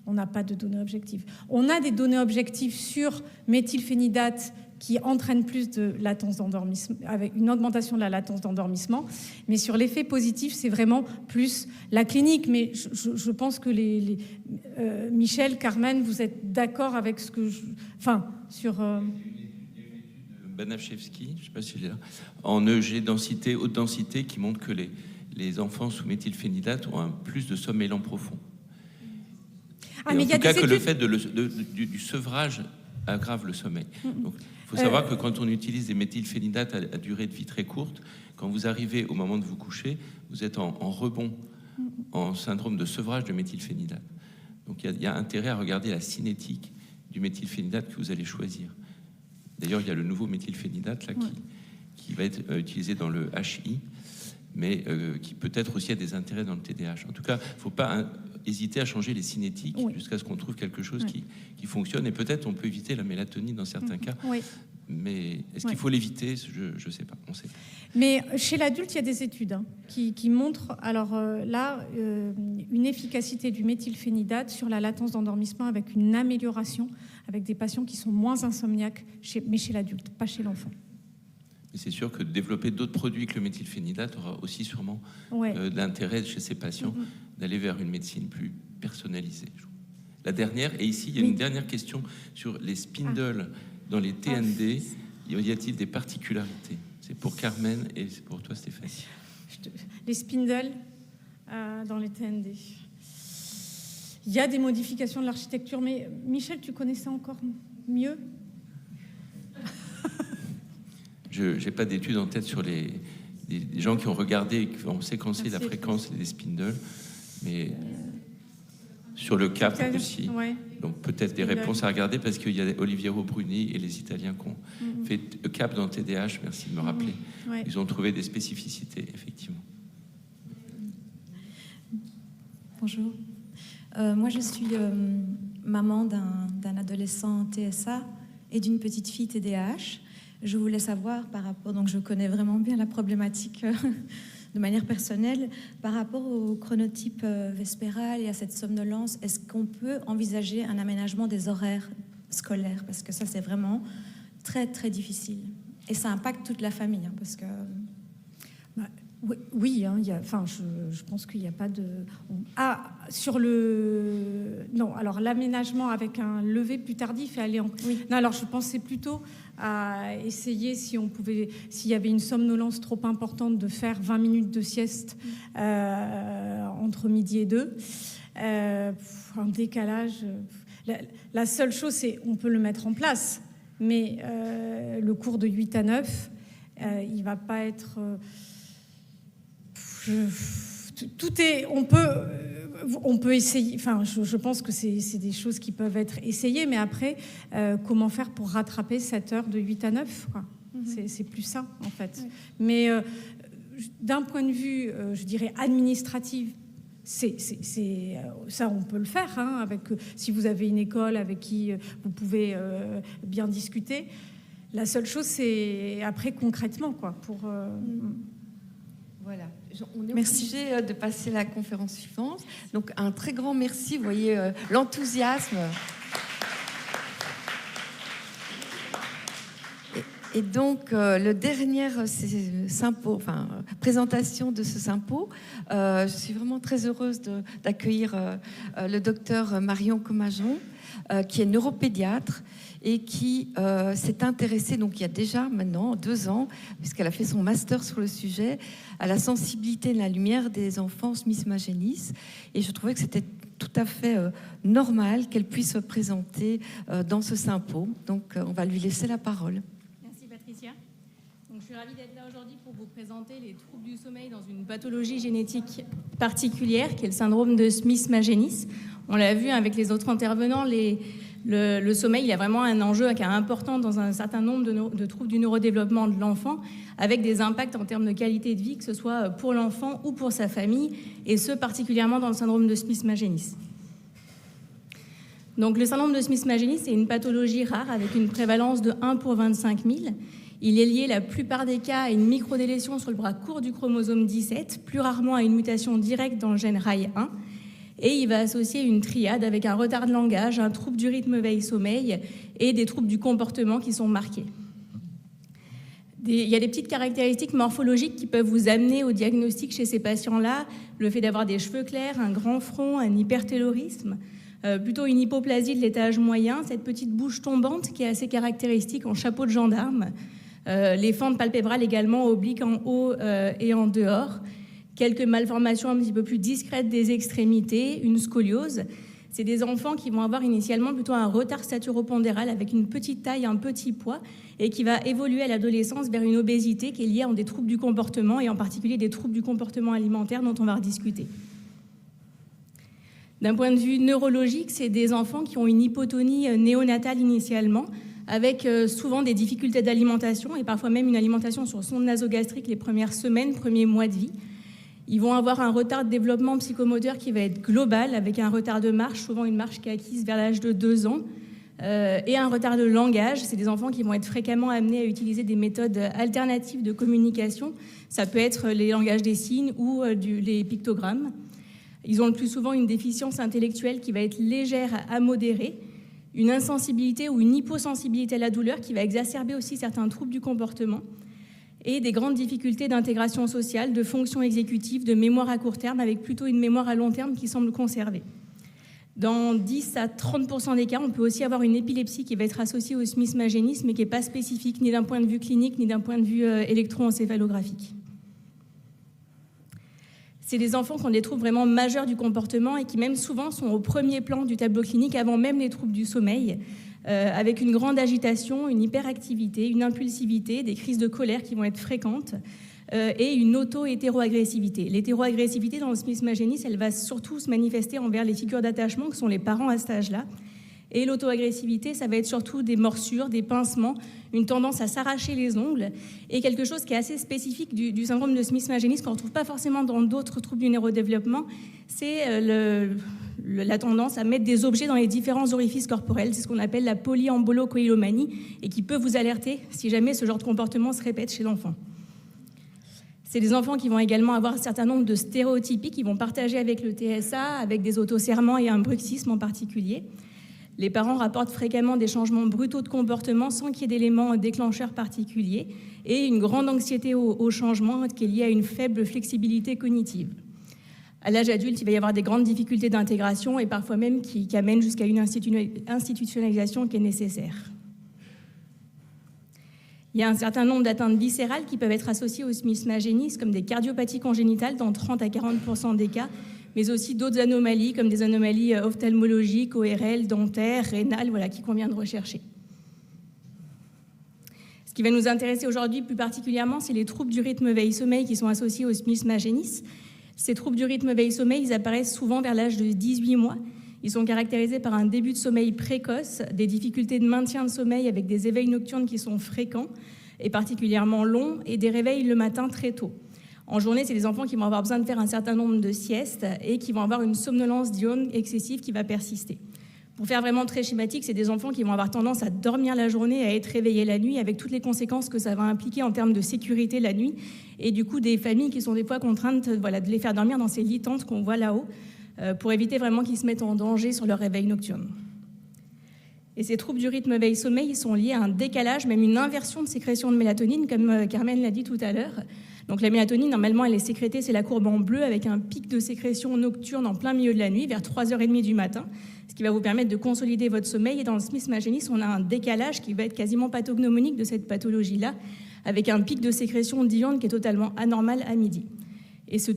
on n'a pas de données objectives. On a des données objectives sur méthylphénidate qui entraîne plus de latence d'endormissement, avec une augmentation de la latence d'endormissement. Mais sur l'effet positif, c'est vraiment plus la clinique. Mais je pense que Michel, Carmen, vous êtes d'accord avec ce que sur... Banachevski, je ne sais pas s'il est là, en EEG densité, haute densité, qui montre que les enfants sous méthylphénidate ont un plus de sommeil lent profond. Ah, et mais en il y a tout cas, des que études... le fait du sevrage aggrave le sommeil. Donc, il faut savoir que quand on utilise des méthylphénidates à durée de vie très courte, quand vous arrivez au moment de vous coucher, vous êtes en rebond, en syndrome de sevrage de méthylphénidate. Donc il y a intérêt à regarder la cinétique du méthylphénidate que vous allez choisir. D'ailleurs, il y a le nouveau méthylphénidate là, qui va être utilisé dans le HI, mais qui peut-être aussi a des intérêts dans le TDAH. En tout cas, il ne faut pas hésiter à changer les cinétiques jusqu'à ce qu'on trouve quelque chose qui fonctionne. Et peut-être on peut éviter la mélatonine dans certains cas. Mais est-ce qu'il faut l'éviter? Je ne sais pas. On sait pas. Mais chez l'adulte, il y a des études qui montrent une efficacité du méthylphénidate sur la latence d'endormissement avec une amélioration avec des patients qui sont moins insomniaques, mais chez l'adulte, pas chez l'enfant. Mais c'est sûr que développer d'autres produits que le méthylphénidate aura aussi sûrement de l'intérêt chez ces patients d'aller vers une médecine plus personnalisée. La dernière, et ici il y a une dernière question sur les spindles dans les TND. Y a-t-il des particularités? C'est pour Carmen et c'est pour toi, Stéphanie. Les spindles dans les TND. Il y a des modifications de l'architecture, mais Michel, tu connais ça encore mieux? Je n'ai pas d'études en tête sur les gens qui ont regardé et qui ont séquencé la fréquence des spindles, mais sur le CAP aussi. Donc peut-être des réponses à regarder parce qu'il y a Oliviero Bruni et les Italiens qui ont fait CAP dans TDAH, merci de me rappeler. Ils ont trouvé des spécificités, effectivement. Bonjour. Moi, je suis maman d'un adolescent TSA et d'une petite fille TDAH. Je voulais savoir par rapport, donc je connais vraiment bien la problématique de manière personnelle, par rapport au chronotype vespéral et à cette somnolence, est-ce qu'on peut envisager un aménagement des horaires scolaires? Parce que ça, c'est vraiment très, très difficile. Et ça impacte toute la famille, parce que... Oui, je pense qu'il n'y a pas de... sur le... Non, alors l'aménagement avec un lever plus tardif et aller en... Non, alors je pensais plutôt à essayer, s'il y avait une somnolence trop importante, de faire 20 minutes de sieste entre midi et 2. Un décalage... La seule chose, c'est on peut le mettre en place, mais le cours de 8 à 9, il ne va pas être... on peut essayer. Enfin, je pense que c'est des choses qui peuvent être essayées, mais après, comment faire pour rattraper cette heure de 8 à 9 quoi. C'est plus ça, en fait. Mais d'un point de vue, je dirais, administratif, ça, on peut le faire. Si vous avez une école avec qui vous pouvez bien discuter. La seule chose, c'est après, concrètement, quoi, pour... Voilà, on est obligé de passer à la conférence suivante. Donc un très grand merci, vous voyez l'enthousiasme. Et donc, le dernier présentation de ce Sympo, je suis vraiment très heureuse d'accueillir le docteur Marion Comajon, qui est neuropédiatre et qui s'est intéressée, donc il y a déjà maintenant 2 ans, puisqu'elle a fait son master sur le sujet, à la sensibilité de la lumière des enfants Smith Magenis. Et je trouvais que c'était tout à fait normal qu'elle puisse se présenter dans ce Sympo. Donc, on va lui laisser la parole. Merci Patricia. Donc, je suis ravie d'être là aujourd'hui pour vous présenter les troubles du sommeil dans une pathologie génétique particulière qui est le syndrome de Smith Magenis. On l'a vu avec les autres intervenants, le sommeil, il y a vraiment un enjeu qui est important dans un certain nombre de troubles du neurodéveloppement de l'enfant, avec des impacts en termes de qualité de vie, que ce soit pour l'enfant ou pour sa famille, et ce particulièrement dans le syndrome de Smith Magenis. Donc le syndrome de Smith Magenis, c'est une pathologie rare avec une prévalence de 1 pour 25 000. Il est lié la plupart des cas à une microdélétion sur le bras court du chromosome 17, plus rarement à une mutation directe dans le gène RAI1. Et il va associer une triade avec un retard de langage, un trouble du rythme veille-sommeil et des troubles du comportement qui sont marqués. Il y a des petites caractéristiques morphologiques qui peuvent vous amener au diagnostic chez ces patients-là. Le fait d'avoir des cheveux clairs, un grand front, un hypertellurisme, plutôt une hypoplasie de l'étage moyen, cette petite bouche tombante qui est assez caractéristique en chapeau de gendarme, les fentes palpébrales également obliques en haut et en dehors, quelques malformations un petit peu plus discrètes des extrémités, une scoliose. C'est des enfants qui vont avoir initialement plutôt un retard staturopondéral avec une petite taille, un petit poids, et qui va évoluer à l'adolescence vers une obésité qui est liée à des troubles du comportement, et en particulier des troubles du comportement alimentaire dont on va rediscuter. D'un point de vue neurologique, c'est des enfants qui ont une hypotonie néonatale initialement, avec souvent des difficultés d'alimentation, et parfois même une alimentation sur sonde nasogastrique les premières semaines, premiers mois de vie. Ils vont avoir un retard de développement psychomoteur qui va être global, avec un retard de marche, souvent une marche qui est acquise vers l'âge de 2 ans, et un retard de langage. C'est des enfants qui vont être fréquemment amenés à utiliser des méthodes alternatives de communication. Ça peut être les langages des signes ou les pictogrammes. Ils ont le plus souvent une déficience intellectuelle qui va être légère à modérée, une insensibilité ou une hyposensibilité à la douleur qui va exacerber aussi certains troubles du comportement, et des grandes difficultés d'intégration sociale, de fonction exécutive, de mémoire à court terme, avec plutôt une mémoire à long terme qui semble conservée. Dans 10 à 30% des cas, on peut aussi avoir une épilepsie qui va être associée au Smith Magenis, mais qui n'est pas spécifique ni d'un point de vue clinique, ni d'un point de vue électroencéphalographique. C'est des enfants qui ont des troubles vraiment majeurs du comportement et qui même souvent sont au premier plan du tableau clinique avant même les troubles du sommeil, avec une grande agitation, une hyperactivité, une impulsivité, des crises de colère qui vont être fréquentes et une auto-hétéroagressivité. L'hétéroagressivité dans le Smith Magenis, elle va surtout se manifester envers les figures d'attachement que sont les parents à cet âge-là. Et l'auto-agressivité, ça va être surtout des morsures, des pincements, une tendance à s'arracher les ongles et quelque chose qui est assez spécifique du syndrome de Smith Magenis qu'on ne retrouve pas forcément dans d'autres troubles du neurodéveloppement, c'est la tendance à mettre des objets dans les différents orifices corporels. C'est ce qu'on appelle la polyembolocoïlomanie et qui peut vous alerter si jamais ce genre de comportement se répète chez l'enfant. C'est des enfants qui vont également avoir un certain nombre de stéréotypies qu'ils vont partager avec le TSA, avec des autoserrements et un bruxisme en particulier. Les parents rapportent fréquemment des changements brutaux de comportement sans qu'il y ait d'éléments déclencheurs particuliers et une grande anxiété au changement qui est liée à une faible flexibilité cognitive. À l'âge adulte, il va y avoir des grandes difficultés d'intégration et parfois même qui amènent jusqu'à une institutionnalisation qui est nécessaire. Il y a un certain nombre d'atteintes viscérales qui peuvent être associées au Smith Magenis, comme des cardiopathies congénitales dans 30 à 40% des cas, mais aussi d'autres anomalies, comme des anomalies ophtalmologiques, ORL, dentaires, rénales, voilà, qu'il convient de rechercher. Ce qui va nous intéresser aujourd'hui plus particulièrement, c'est les troubles du rythme veille-sommeil qui sont associés au Smith Magenis. Ces troubles du rythme veille-sommeil, ils apparaissent souvent vers l'âge de 18 mois. Ils sont caractérisés par un début de sommeil précoce, des difficultés de maintien de sommeil avec des éveils nocturnes qui sont fréquents et particulièrement longs, et des réveils le matin très tôt. En journée, c'est des enfants qui vont avoir besoin de faire un certain nombre de siestes et qui vont avoir une somnolence diurne excessive qui va persister. Pour faire vraiment très schématique, c'est des enfants qui vont avoir tendance à dormir la journée, à être réveillés la nuit, avec toutes les conséquences que ça va impliquer en termes de sécurité la nuit, et du coup des familles qui sont des fois contraintes de les faire dormir dans ces lits tentes qu'on voit là-haut, pour éviter vraiment qu'ils se mettent en danger sur leur réveil nocturne. Et ces troubles du rythme veille-sommeil sont liés à un décalage, même une inversion de sécrétion de mélatonine, comme Carmen l'a dit tout à l'heure. Donc la mélatonine, normalement, elle est sécrétée, c'est la courbe en bleu, avec un pic de sécrétion nocturne en plein milieu de la nuit, vers 3h30 du matin, ce qui va vous permettre de consolider votre sommeil. Et dans le Smith-Magenis, on a un décalage qui va être quasiment pathognomonique de cette pathologie-là, avec un pic de sécrétion diurne qui est totalement anormal à midi. Et ce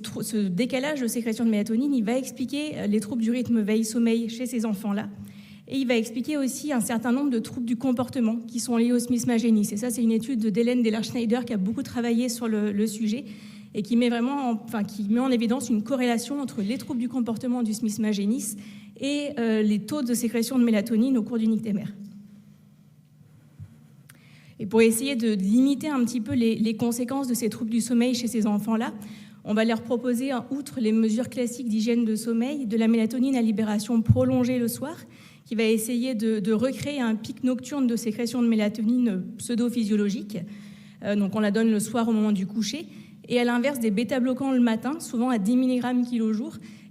décalage de sécrétion de mélatonine, il va expliquer les troubles du rythme veille-sommeil chez ces enfants-là. Et il va expliquer aussi un certain nombre de troubles du comportement qui sont liés au Smith-Magenis. Et ça, c'est une étude d'Hélène Deller-Schneider qui a beaucoup travaillé sur le sujet et qui met en évidence une corrélation entre les troubles du comportement du Smith-Magenis et les taux de sécrétion de mélatonine au cours du nictémère. Et pour essayer de limiter un petit peu les conséquences de ces troubles du sommeil chez ces enfants-là, on va leur proposer, outre les mesures classiques d'hygiène de sommeil, de la mélatonine à libération prolongée le soir, qui va essayer de recréer un pic nocturne de sécrétion de mélatonine pseudo-physiologique. Donc on la donne le soir au moment du coucher. Et à l'inverse, des bêta-bloquants le matin, souvent à 10 mg kg.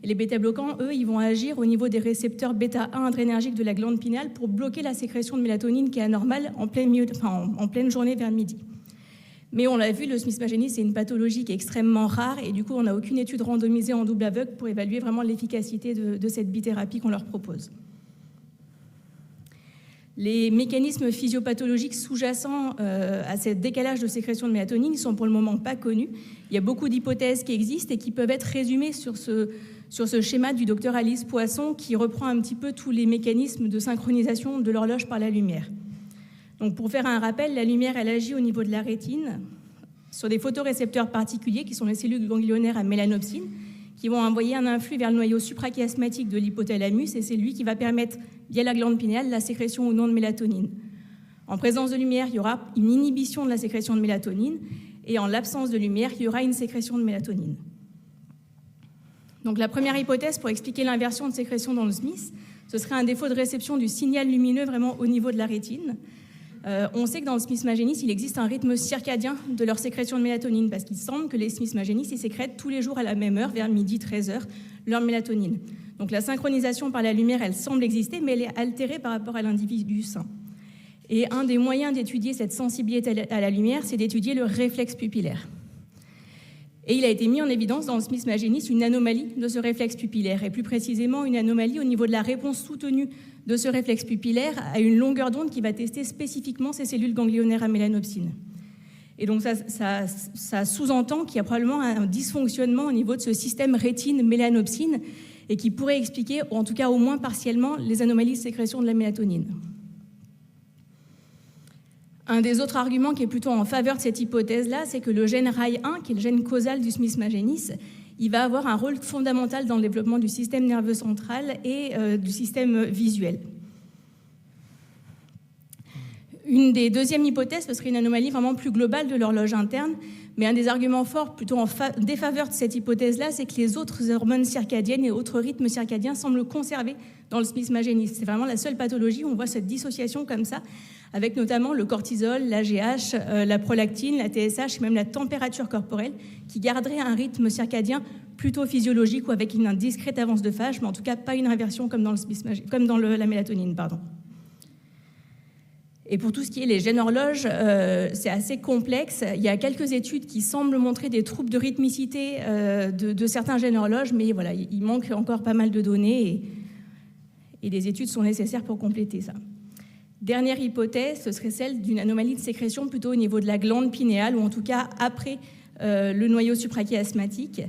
Et les bêta-bloquants, eux, ils vont agir au niveau des récepteurs bêta-1 adrénergiques de la glande pinéale pour bloquer la sécrétion de mélatonine qui est anormale en pleine journée vers midi. Mais on l'a vu, le Smith-Magenis, c'est une pathologie qui est extrêmement rare et du coup, on n'a aucune étude randomisée en double aveugle pour évaluer vraiment l'efficacité de cette bithérapie qu'on leur propose. Les mécanismes physiopathologiques sous-jacents à ce décalage de sécrétion de mélatonine ne sont pour le moment pas connus. Il y a beaucoup d'hypothèses qui existent et qui peuvent être résumées sur ce schéma du docteur Alice Poisson qui reprend un petit peu tous les mécanismes de synchronisation de l'horloge par la lumière. Donc pour faire un rappel, la lumière, elle agit au niveau de la rétine sur des photorécepteurs particuliers qui sont les cellules ganglionnaires à mélanopsine qui vont envoyer un influx vers le noyau suprachiasmatique de l'hypothalamus et c'est lui qui va permettre, via la glande pinéale, la sécrétion ou non de mélatonine. En présence de lumière, il y aura une inhibition de la sécrétion de mélatonine et en l'absence de lumière, il y aura une sécrétion de mélatonine. Donc la première hypothèse pour expliquer l'inversion de sécrétion dans le Smith, ce serait un défaut de réception du signal lumineux vraiment au niveau de la rétine. On sait que dans le Smith-Magenis, il existe un rythme circadien de leur sécrétion de mélatonine parce qu'il semble que les Smith-Magenis ils sécrètent tous les jours à la même heure, vers midi, 13h, leur mélatonine. Donc la synchronisation par la lumière, elle semble exister, mais elle est altérée par rapport à l'individu sain. Et un des moyens d'étudier cette sensibilité à la lumière, c'est d'étudier le réflexe pupillaire. Et il a été mis en évidence dans le Smith-Magenis une anomalie de ce réflexe pupillaire, et plus précisément une anomalie au niveau de la réponse soutenue de ce réflexe pupillaire à une longueur d'onde qui va tester spécifiquement ces cellules ganglionnaires à mélanopsine. Et donc ça sous-entend qu'il y a probablement un dysfonctionnement au niveau de ce système rétine-mélanopsine et qui pourrait expliquer, ou en tout cas au moins partiellement, les anomalies de sécrétion de la mélatonine. Un des autres arguments qui est plutôt en faveur de cette hypothèse-là, c'est que le gène RAI1, qui est le gène causal du Smith-Magenis, il va avoir un rôle fondamental dans le développement du système nerveux central et du système visuel. Une des deuxièmes hypothèses, ce serait une anomalie vraiment plus globale de l'horloge interne, mais un des arguments forts plutôt en défaveur de cette hypothèse-là, c'est que les autres hormones circadiennes et autres rythmes circadiens semblent conservés dans le Smith-Magenis. C'est vraiment la seule pathologie où on voit cette dissociation comme ça, avec notamment le cortisol, l'AGH, la prolactine, la TSH, et même la température corporelle, qui garderait un rythme circadien plutôt physiologique ou avec une discrète avance de phase, mais en tout cas pas une inversion comme dans, la mélatonine. Et pour tout ce qui est les gènes horloges, c'est assez complexe. Il y a quelques études qui semblent montrer des troubles de rythmicité de certains gènes horloges, mais voilà, il manque encore pas mal de données et des études sont nécessaires pour compléter ça. Dernière hypothèse, ce serait celle d'une anomalie de sécrétion plutôt au niveau de la glande pinéale, ou en tout cas après le noyau suprachiasmatique.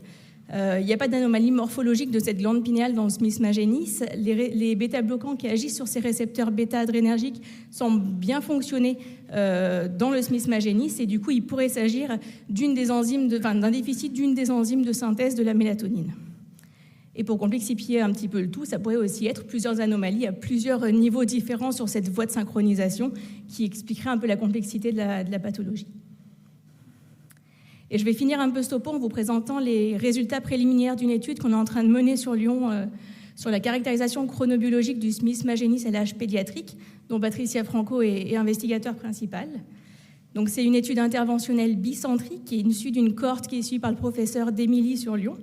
Il n'y a pas d'anomalie morphologique de cette glande pinéale dans le Smith-Magenis. Les bêta-bloquants qui agissent sur ces récepteurs bêta-adrénergiques semblent bien fonctionner dans le Smith-Magenis et du coup, il pourrait s'agir d'un déficit d'une des enzymes de synthèse de la mélatonine. Et pour complexifier un petit peu le tout, ça pourrait aussi être plusieurs anomalies à plusieurs niveaux différents sur cette voie de synchronisation qui expliquerait un peu la complexité de la pathologie. Et je vais finir un peu ce topo en vous présentant les résultats préliminaires d'une étude qu'on est en train de mener sur Lyon sur la caractérisation chronobiologique du Smith-Magenis à l'âge pédiatrique, dont Patricia Franco est investigateur principal. Donc c'est une étude interventionnelle bicentrique qui est issue d'une cohorte qui est suivie par le professeur d'Émilie sur Lyon.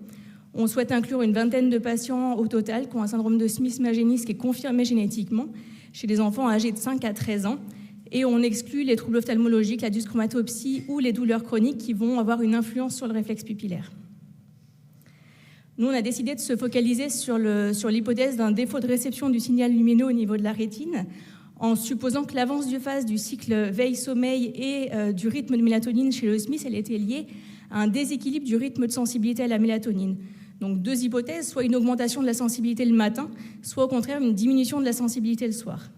On souhaite inclure une vingtaine de patients au total qui ont un syndrome de Smith-Magenis qui est confirmé génétiquement, chez les enfants âgés de 5 à 13 ans. Et on exclut les troubles ophtalmologiques, la dyschromatopsie ou les douleurs chroniques qui vont avoir une influence sur le réflexe pupillaire. Nous, on a décidé de se focaliser sur l'hypothèse d'un défaut de réception du signal lumineux au niveau de la rétine, en supposant que l'avance du phase du cycle veille-sommeil et du rythme de mélatonine chez le Smith, elle était liée à un déséquilibre du rythme de sensibilité à la mélatonine. Donc 2 hypothèses, soit une augmentation de la sensibilité le matin, soit au contraire une diminution de la sensibilité le soir.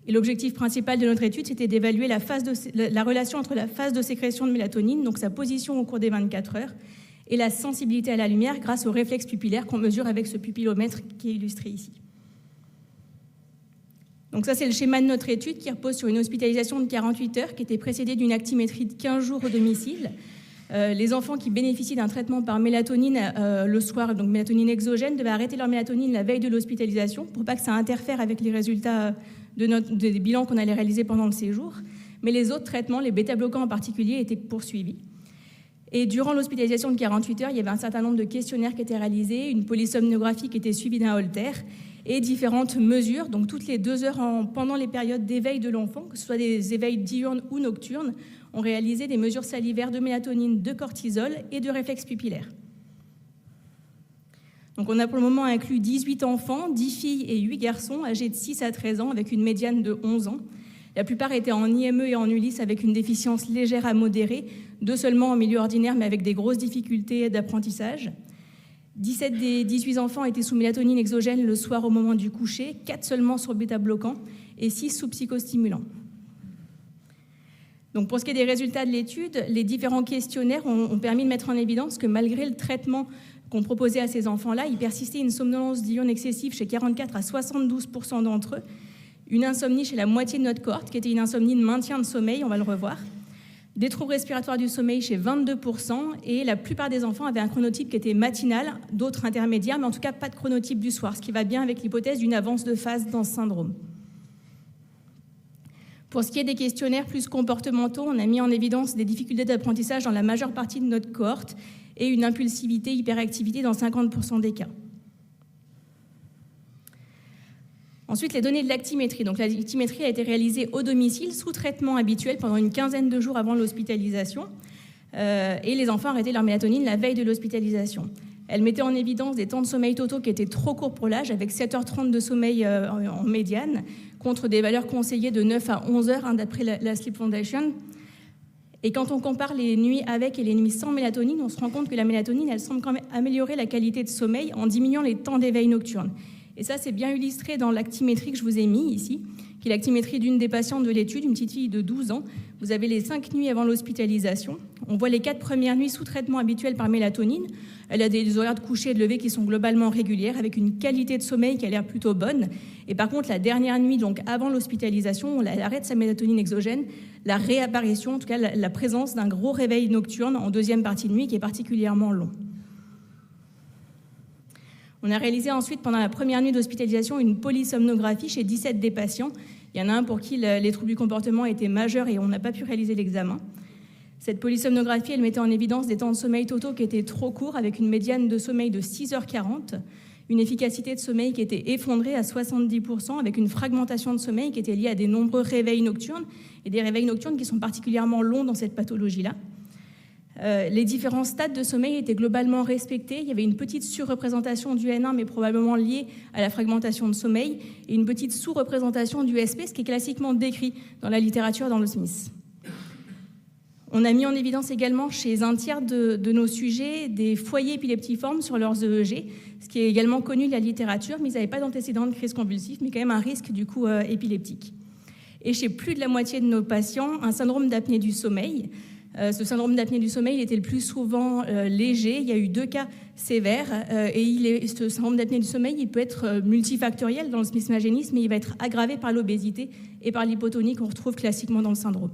Et l'objectif principal de notre étude, c'était d'évaluer la relation entre la phase de sécrétion de mélatonine, donc sa position au cours des 24 heures, et la sensibilité à la lumière grâce au réflexe pupillaire qu'on mesure avec ce pupillomètre qui est illustré ici. Donc ça, c'est le schéma de notre étude qui repose sur une hospitalisation de 48 heures qui était précédée d'une actimétrie de 15 jours au domicile. Les enfants qui bénéficient d'un traitement par mélatonine le soir, donc mélatonine exogène, devaient arrêter leur mélatonine la veille de l'hospitalisation pour pas que ça interfère avec les résultats des bilans qu'on allait réaliser pendant le séjour. Mais les autres traitements, les bêta-bloquants en particulier, étaient poursuivis. Et durant l'hospitalisation de 48 heures, il y avait un certain nombre de questionnaires qui étaient réalisés, une polysomnographie qui était suivie d'un holter et différentes mesures. Donc toutes les 2 heures pendant les périodes d'éveil de l'enfant, que ce soit des éveils diurnes ou nocturnes, on réalisait des mesures salivaires de mélatonine, de cortisol et de réflexe pupillaire. Donc on a pour le moment inclus 18 enfants, 10 filles et 8 garçons âgés de 6 à 13 ans avec une médiane de 11 ans. La plupart étaient en IME et en ULIS avec une déficience légère à modérée, 2 seulement en milieu ordinaire mais avec des grosses difficultés d'apprentissage. 17 des 18 enfants étaient sous mélatonine exogène le soir au moment du coucher, 4 seulement sur bêta-bloquant et 6 sous psychostimulants. Donc pour ce qui est des résultats de l'étude, les différents questionnaires ont permis de mettre en évidence que malgré le traitement qu'on proposait à ces enfants-là, il persistait une somnolence diurne excessive chez 44 à 72% d'entre eux, une insomnie chez la moitié de notre cohorte, qui était une insomnie de maintien de sommeil, on va le revoir, des troubles respiratoires du sommeil chez 22%, et la plupart des enfants avaient un chronotype qui était matinal, d'autres intermédiaires, mais en tout cas pas de chronotype du soir, ce qui va bien avec l'hypothèse d'une avance de phase dans ce syndrome. Pour ce qui est des questionnaires plus comportementaux, on a mis en évidence des difficultés d'apprentissage dans la majeure partie de notre cohorte et une impulsivité, hyperactivité dans 50% des cas. Ensuite, les données de l'actimétrie. Donc, l'actimétrie a été réalisée au domicile sous traitement habituel pendant une quinzaine de jours avant l'hospitalisation et les enfants arrêtaient leur mélatonine la veille de l'hospitalisation. Elle mettait en évidence des temps de sommeil totaux qui étaient trop courts pour l'âge, avec 7h30 de sommeil en médiane, contre des valeurs conseillées de 9 à 11 heures d'après la Sleep Foundation. Et quand on compare les nuits avec et les nuits sans mélatonine, on se rend compte que la mélatonine, elle semble quand même améliorer la qualité de sommeil en diminuant les temps d'éveil nocturne. Et ça, c'est bien illustré dans l'actimétrie que je vous ai mis ici, qui est l'actimétrie d'une des patientes de l'étude, une petite fille de 12 ans. Vous avez les 5 nuits avant l'hospitalisation. On voit les 4 premières nuits sous traitement habituel par mélatonine. Elle a des horaires de coucher et de lever qui sont globalement régulières, avec une qualité de sommeil qui a l'air plutôt bonne. Et par contre, la dernière nuit, donc avant l'hospitalisation, elle arrête sa mélatonine exogène, la réapparition, en tout cas la présence d'un gros réveil nocturne en deuxième partie de nuit qui est particulièrement long. On a réalisé ensuite, pendant la première nuit d'hospitalisation, une polysomnographie chez 17 des patients. Il y en a un pour qui les troubles du comportement étaient majeurs et on n'a pas pu réaliser l'examen. Cette polysomnographie, elle mettait en évidence des temps de sommeil totaux qui étaient trop courts, avec une médiane de sommeil de 6h40, une efficacité de sommeil qui était effondrée à 70%, avec une fragmentation de sommeil qui était liée à des nombreux réveils nocturnes, et des réveils nocturnes qui sont particulièrement longs dans cette pathologie-là. Les différents stades de sommeil étaient globalement respectés. Il y avait une petite surreprésentation du N1, mais probablement liée à la fragmentation de sommeil, et une petite sous-représentation du SP, ce qui est classiquement décrit dans la littérature dans le Smith. On a mis en évidence également chez un tiers de nos sujets des foyers épileptiformes sur leurs EEG, ce qui est également connu de la littérature, mais ils n'avaient pas d'antécédent de crise convulsive, mais quand même un risque du coup épileptique. Et chez plus de la moitié de nos patients, un syndrome d'apnée du sommeil. Ce syndrome d'apnée du sommeil il était le plus souvent léger. Il y a eu 2 cas sévères et ce syndrome d'apnée du sommeil il peut être multifactoriel dans le smith-magenis, mais il va être aggravé par l'obésité et par l'hypotonie qu'on retrouve classiquement dans le syndrome.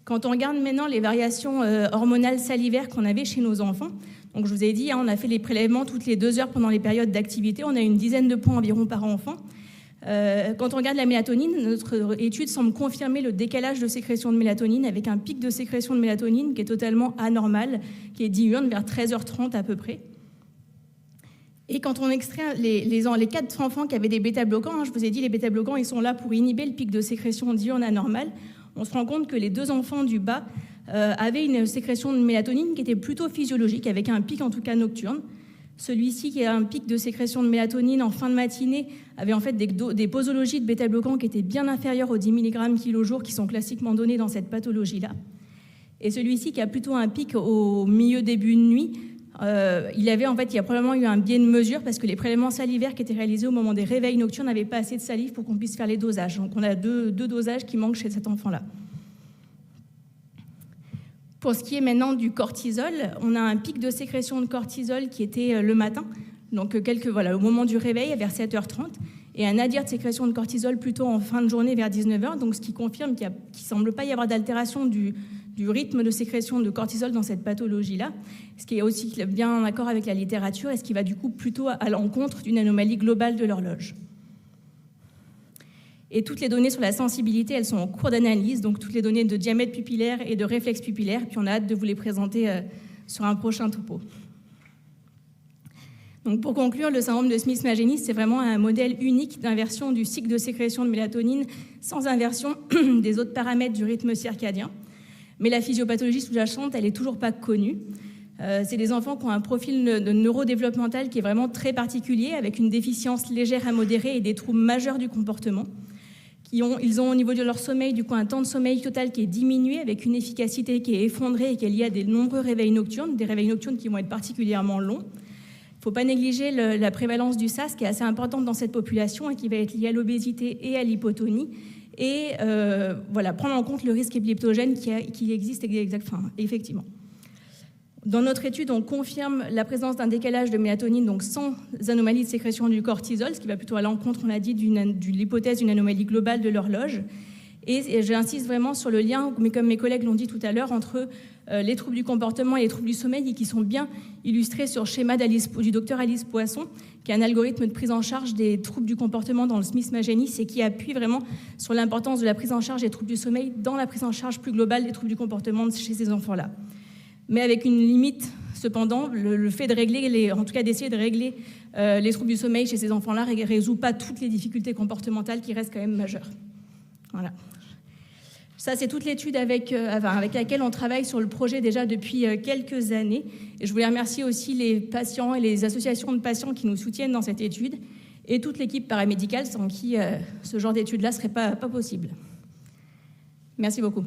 Quand on regarde maintenant les variations hormonales salivaires qu'on avait chez nos enfants, donc je vous ai dit, on a fait les prélèvements toutes les 2 heures pendant les périodes d'activité, on a une dizaine de points environ par enfant. Quand on regarde la mélatonine, notre étude semble confirmer le décalage de sécrétion de mélatonine avec un pic de sécrétion de mélatonine qui est totalement anormal, qui est diurne vers 13h30 à peu près. Et quand on extrait les 4 enfants qui avaient des bêta-bloquants, je vous ai dit, les bêta-bloquants, ils sont là pour inhiber le pic de sécrétion diurne anormal. On se rend compte que les 2 enfants du bas avaient une sécrétion de mélatonine qui était plutôt physiologique, avec un pic en tout cas nocturne. Celui-ci, qui a un pic de sécrétion de mélatonine en fin de matinée, avait en fait des posologies de bêta-bloquants qui étaient bien inférieures aux 10 mg kg qui sont classiquement donnés dans cette pathologie-là. Et celui-ci, qui a plutôt un pic au milieu début de nuit, il y a probablement eu un biais de mesure parce que les prélèvements salivaires qui étaient réalisés au moment des réveils nocturnes n'avaient pas assez de salive pour qu'on puisse faire les dosages. Donc on a deux dosages qui manquent chez cet enfant-là. Pour ce qui est maintenant du cortisol, on a un pic de sécrétion de cortisol qui était le matin, donc au moment du réveil vers 7h30, et un nadir de sécrétion de cortisol plutôt en fin de journée vers 19h, donc ce qui confirme qu'il ne semble pas y avoir d'altération du rythme de sécrétion de cortisol dans cette pathologie-là, ce qui est aussi bien en accord avec la littérature et ce qui va du coup plutôt à l'encontre d'une anomalie globale de l'horloge. Et toutes les données sur la sensibilité, elles sont en cours d'analyse, donc toutes les données de diamètre pupillaire et de réflexe pupillaire, puis on a hâte de vous les présenter sur un prochain topo. Donc pour conclure, le syndrome de Smith-Magenis, c'est vraiment un modèle unique d'inversion du cycle de sécrétion de mélatonine sans inversion des autres paramètres du rythme circadien. Mais la physiopathologie sous-jacente, elle n'est toujours pas connue. C'est des enfants qui ont un profil neurodéveloppemental qui est vraiment très particulier, avec une déficience légère à modérée et des troubles majeurs du comportement. Ils ont au niveau de leur sommeil, du coup, un temps de sommeil total qui est diminué, avec une efficacité qui est effondrée et qui est liée à des nombreux réveils nocturnes, des réveils nocturnes qui vont être particulièrement longs. Il ne faut pas négliger la prévalence du SAS, qui est assez importante dans cette population et qui va être liée à l'obésité et à l'hypotonie. Et prendre en compte le risque épileptogène qui existe effectivement. Dans notre étude, on confirme la présence d'un décalage de mélatonine, donc sans anomalie de sécrétion du cortisol, ce qui va plutôt à l'encontre, on l'a dit, de l'hypothèse d'une anomalie globale de l'horloge. Et j'insiste vraiment sur le lien, mais comme mes collègues l'ont dit tout à l'heure, entre les troubles du comportement et les troubles du sommeil, et qui sont bien illustrés sur le schéma du docteur Alice Poisson, qui est un algorithme de prise en charge des troubles du comportement dans le Smith-Magenis et qui appuie vraiment sur l'importance de la prise en charge des troubles du sommeil dans la prise en charge plus globale des troubles du comportement chez ces enfants-là. Mais avec une limite, cependant, le fait de régler, en tout cas d'essayer de régler les troubles du sommeil chez ces enfants-là ne résout pas toutes les difficultés comportementales qui restent quand même majeures. Voilà. Ça, c'est toute l'étude avec laquelle on travaille sur le projet déjà depuis quelques années. Et je voulais remercier aussi les patients et les associations de patients qui nous soutiennent dans cette étude et toute l'équipe paramédicale sans qui ce genre d'étude-là ne serait pas possible. Merci beaucoup.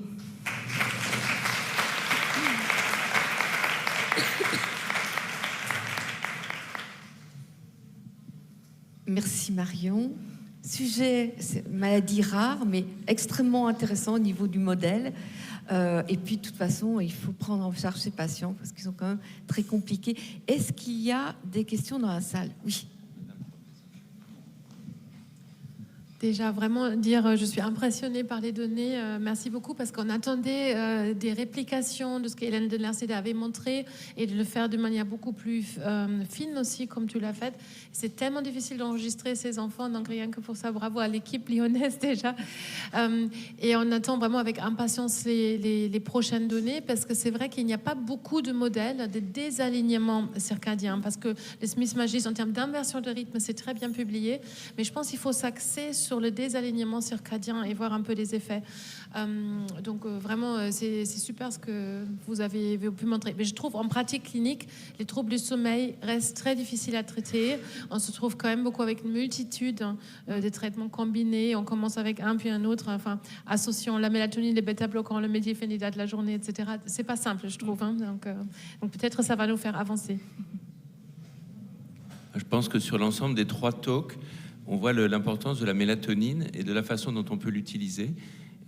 Merci Marion. Sujet, maladie rare, mais extrêmement intéressant au niveau du modèle. Et puis, de toute façon, il faut prendre en charge ces patients parce qu'ils sont quand même très compliqués. Est-ce qu'il y a des questions dans la salle? Oui. Déjà, vraiment dire, je suis impressionnée par les données. Merci beaucoup parce qu'on attendait des réplications de ce qu'Hélène de Lercédé avait montré et de le faire de manière beaucoup plus fine aussi, comme tu l'as fait. C'est tellement difficile d'enregistrer ces enfants, donc rien que pour ça, bravo à l'équipe lyonnaise déjà. Et on attend vraiment avec impatience les prochaines données parce que c'est vrai qu'il n'y a pas beaucoup de modèles de désalignement circadien parce que le Smith-Magenis, en termes d'inversion de rythme, c'est très bien publié, mais je pense qu'il faut s'axer sur le désalignement circadien et voir un peu les effets. Donc vraiment, c'est super ce que vous avez pu montrer. Mais je trouve en pratique clinique, les troubles du sommeil restent très difficiles à traiter. On se trouve quand même beaucoup avec une multitude de traitements combinés. On commence avec un puis un autre, enfin, associant la mélatonine, les bêta-bloquants, le méthylphénidate la journée, etc. C'est pas simple, je trouve. Hein. Donc peut-être ça va nous faire avancer. Je pense que sur l'ensemble des 3 talks, on voit l'importance de la mélatonine et de la façon dont on peut l'utiliser,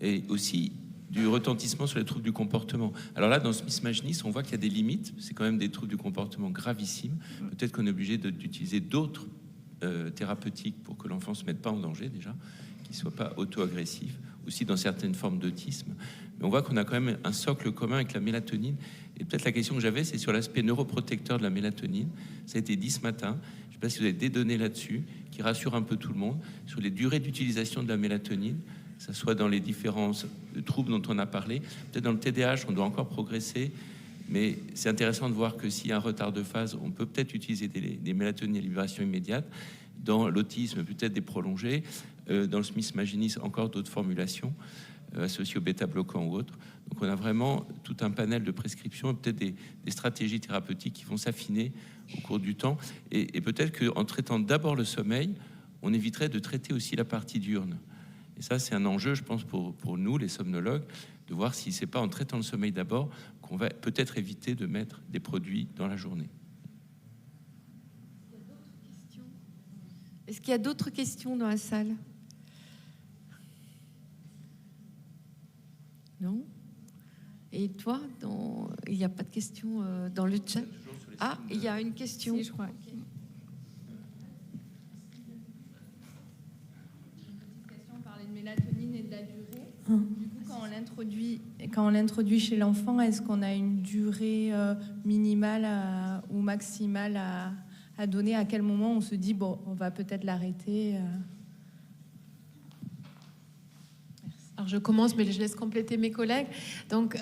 et aussi du retentissement sur les troubles du comportement. Alors là, dans Smith-Magenis, on voit qu'il y a des limites. C'est quand même des troubles du comportement gravissimes. Peut-être qu'on est obligé d'utiliser d'autres thérapeutiques pour que l'enfant ne se mette pas en danger déjà, qu'il ne soit pas auto-agressif, aussi dans certaines formes d'autisme. Mais on voit qu'on a quand même un socle commun avec la mélatonine. Et peut-être la question que j'avais, c'est sur l'aspect neuroprotecteur de la mélatonine. Ça a été dit ce matin. Je ne sais pas si vous avez des données là-dessus qui rassurent un peu tout le monde sur les durées d'utilisation de la mélatonine, que ce soit dans les différents troubles dont on a parlé. Peut-être dans le TDAH, on doit encore progresser, Mais c'est intéressant de voir que s'il y a un retard de phase, on peut peut-être utiliser des mélatonines à libération immédiate. Dans l'autisme, peut-être des prolongés. Dans le Smith Magenis, encore d'autres formulations associées au bêta-bloquant ou autres. Donc on a vraiment tout un panel de prescriptions et peut-être des stratégies thérapeutiques qui vont s'affiner au cours du temps. Et peut-être qu'en traitant d'abord le sommeil, on éviterait de traiter aussi la partie diurne. Et ça, c'est un enjeu, je pense, pour nous, les somnologues, de voir si c'est pas en traitant le sommeil d'abord qu'on va peut-être éviter de mettre des produits dans la journée. Est-ce qu'il y a d'autres questions dans la salle? Non? Et toi, il n'y a pas de questions dans le chat? Ah, il y a une question. Si, je crois. On parlait de mélatonine et de la durée. Du coup, quand on l'introduit chez l'enfant, est-ce qu'on a une durée minimale ou maximale à donner? À quel moment on se dit, bon, on va peut-être l'arrêter? Alors je commence, mais je laisse compléter mes collègues. Donc,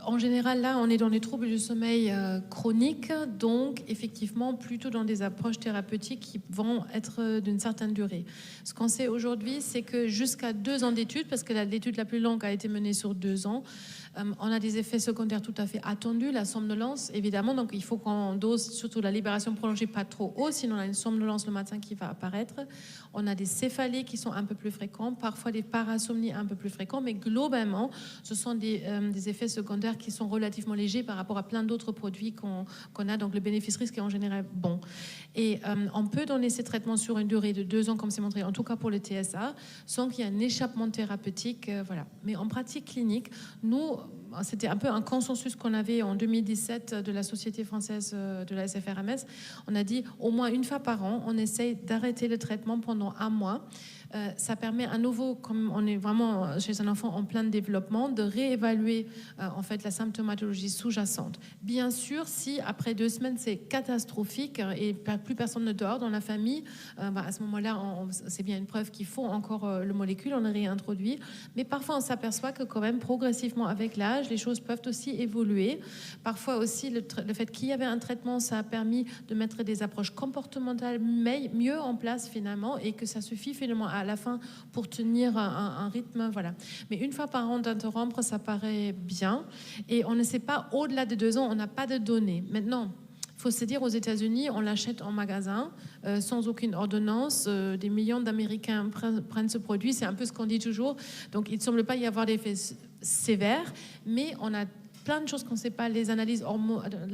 en général, là, on est dans les troubles du sommeil chroniques, donc effectivement plutôt dans des approches thérapeutiques qui vont être d'une certaine durée. Ce qu'on sait aujourd'hui, c'est que jusqu'à 2 ans d'études, parce que l'étude la plus longue a été menée sur 2 ans, on a des effets secondaires tout à fait attendus, la somnolence évidemment, donc il faut qu'on dose surtout la libération prolongée pas trop haut, sinon on a une somnolence le matin qui va apparaître. On a des céphalées qui sont un peu plus fréquents, parfois des parasomnies un peu plus fréquents, mais globalement ce sont des effets secondaires qui sont relativement légers par rapport à plein d'autres produits qu'on a, donc le bénéfice-risque est en général bon. Et on peut donner ces traitements sur une durée de 2 ans, comme c'est montré, en tout cas pour le TSA, sans qu'il y ait un échappement thérapeutique. Voilà. Mais en pratique clinique, nous, c'était un peu un consensus qu'on avait en 2017 de la Société française de la SFRMS. On a dit au moins une fois par an, on essaye d'arrêter le traitement pendant 1 mois. Ça permet à nouveau, comme on est vraiment chez un enfant en plein développement, de réévaluer en fait la symptomatologie sous-jacente. Bien sûr, si après 2 semaines c'est catastrophique et plus personne ne dort dans la famille, à ce moment-là, c'est bien une preuve qu'il faut encore le molécule, on le réintroduit. Mais parfois, on s'aperçoit que quand même progressivement avec l'âge, les choses peuvent aussi évoluer. Parfois aussi, le fait qu'il y avait un traitement, ça a permis de mettre des approches comportementales mieux en place finalement, et que ça suffit finalement à la fin pour tenir un rythme, voilà. Mais une fois par an d'interrompre, ça paraît bien. Et on ne sait pas, au-delà de 2 ans, on n'a pas de données. Maintenant, il faut se dire, aux États-Unis, on l'achète en magasin, sans aucune ordonnance. Des millions d'Américains prennent ce produit. C'est un peu ce qu'on dit toujours. Donc, il ne semble pas y avoir d'effets sévères, mais on a plein de choses qu'on ne sait pas, les analyses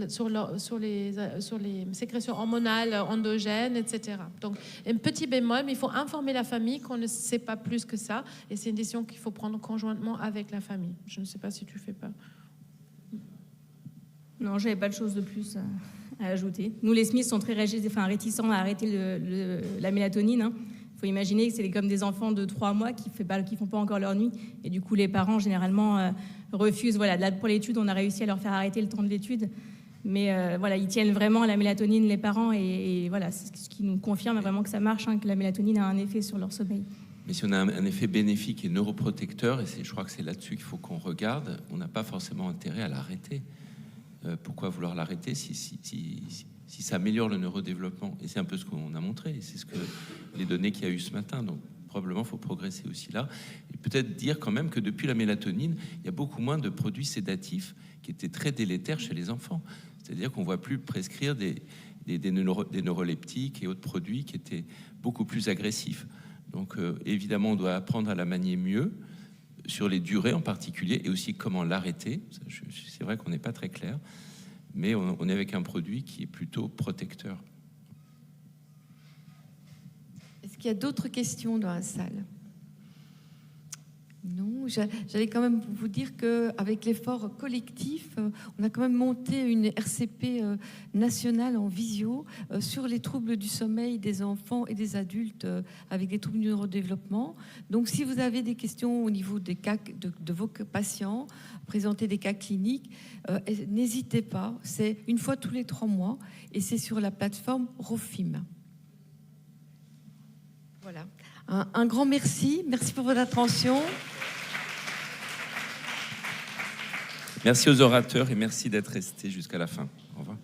sur les sécrétions hormonales endogènes, etc. Donc, un petit bémol, mais il faut informer la famille qu'on ne sait pas plus que ça, et c'est une décision qu'il faut prendre conjointement avec la famille. Je ne sais pas si tu fais pas. Non, j'avais pas de chose de plus à ajouter. Nous, les Smiths sont très réticents à arrêter la mélatonine. Hein. Il faut imaginer que c'est comme des enfants de 3 mois qui font pas encore leur nuit. Et du coup, les parents, généralement, refusent. Voilà, là, pour l'étude, on a réussi à leur faire arrêter le temps de l'étude. Mais voilà, ils tiennent vraiment à la mélatonine, les parents. Et voilà, c'est ce qui nous confirme vraiment que ça marche, hein, que la mélatonine a un effet sur leur sommeil. Mais si on a un effet bénéfique et neuroprotecteur, et je crois que c'est là-dessus qu'il faut qu'on regarde, on n'a pas forcément intérêt à l'arrêter. Pourquoi vouloir l'arrêter si ça améliore le neurodéveloppement? Et c'est un peu ce qu'on a montré, et c'est ce que les données qu'il y a eu ce matin. Donc probablement, il faut progresser aussi là. Et peut-être dire quand même que depuis la mélatonine, il y a beaucoup moins de produits sédatifs qui étaient très délétères chez les enfants. C'est-à-dire qu'on ne voit plus prescrire des neuroleptiques et autres produits qui étaient beaucoup plus agressifs. Donc évidemment, on doit apprendre à la manier mieux, sur les durées en particulier, et aussi comment l'arrêter. C'est vrai qu'on n'est pas très clair, mais on est avec un produit qui est plutôt protecteur. Est-ce qu'il y a d'autres questions dans la salle? Non, j'allais quand même vous dire qu'avec l'effort collectif, on a quand même monté une RCP nationale en visio sur les troubles du sommeil des enfants et des adultes avec des troubles du neurodéveloppement. Donc si vous avez des questions au niveau des cas de vos patients, présenter des cas cliniques, n'hésitez pas. C'est une fois tous les 3 mois et c'est sur la plateforme Rofim. Voilà. Un grand merci. Merci pour votre attention. Merci aux orateurs et merci d'être restés jusqu'à la fin. Au revoir.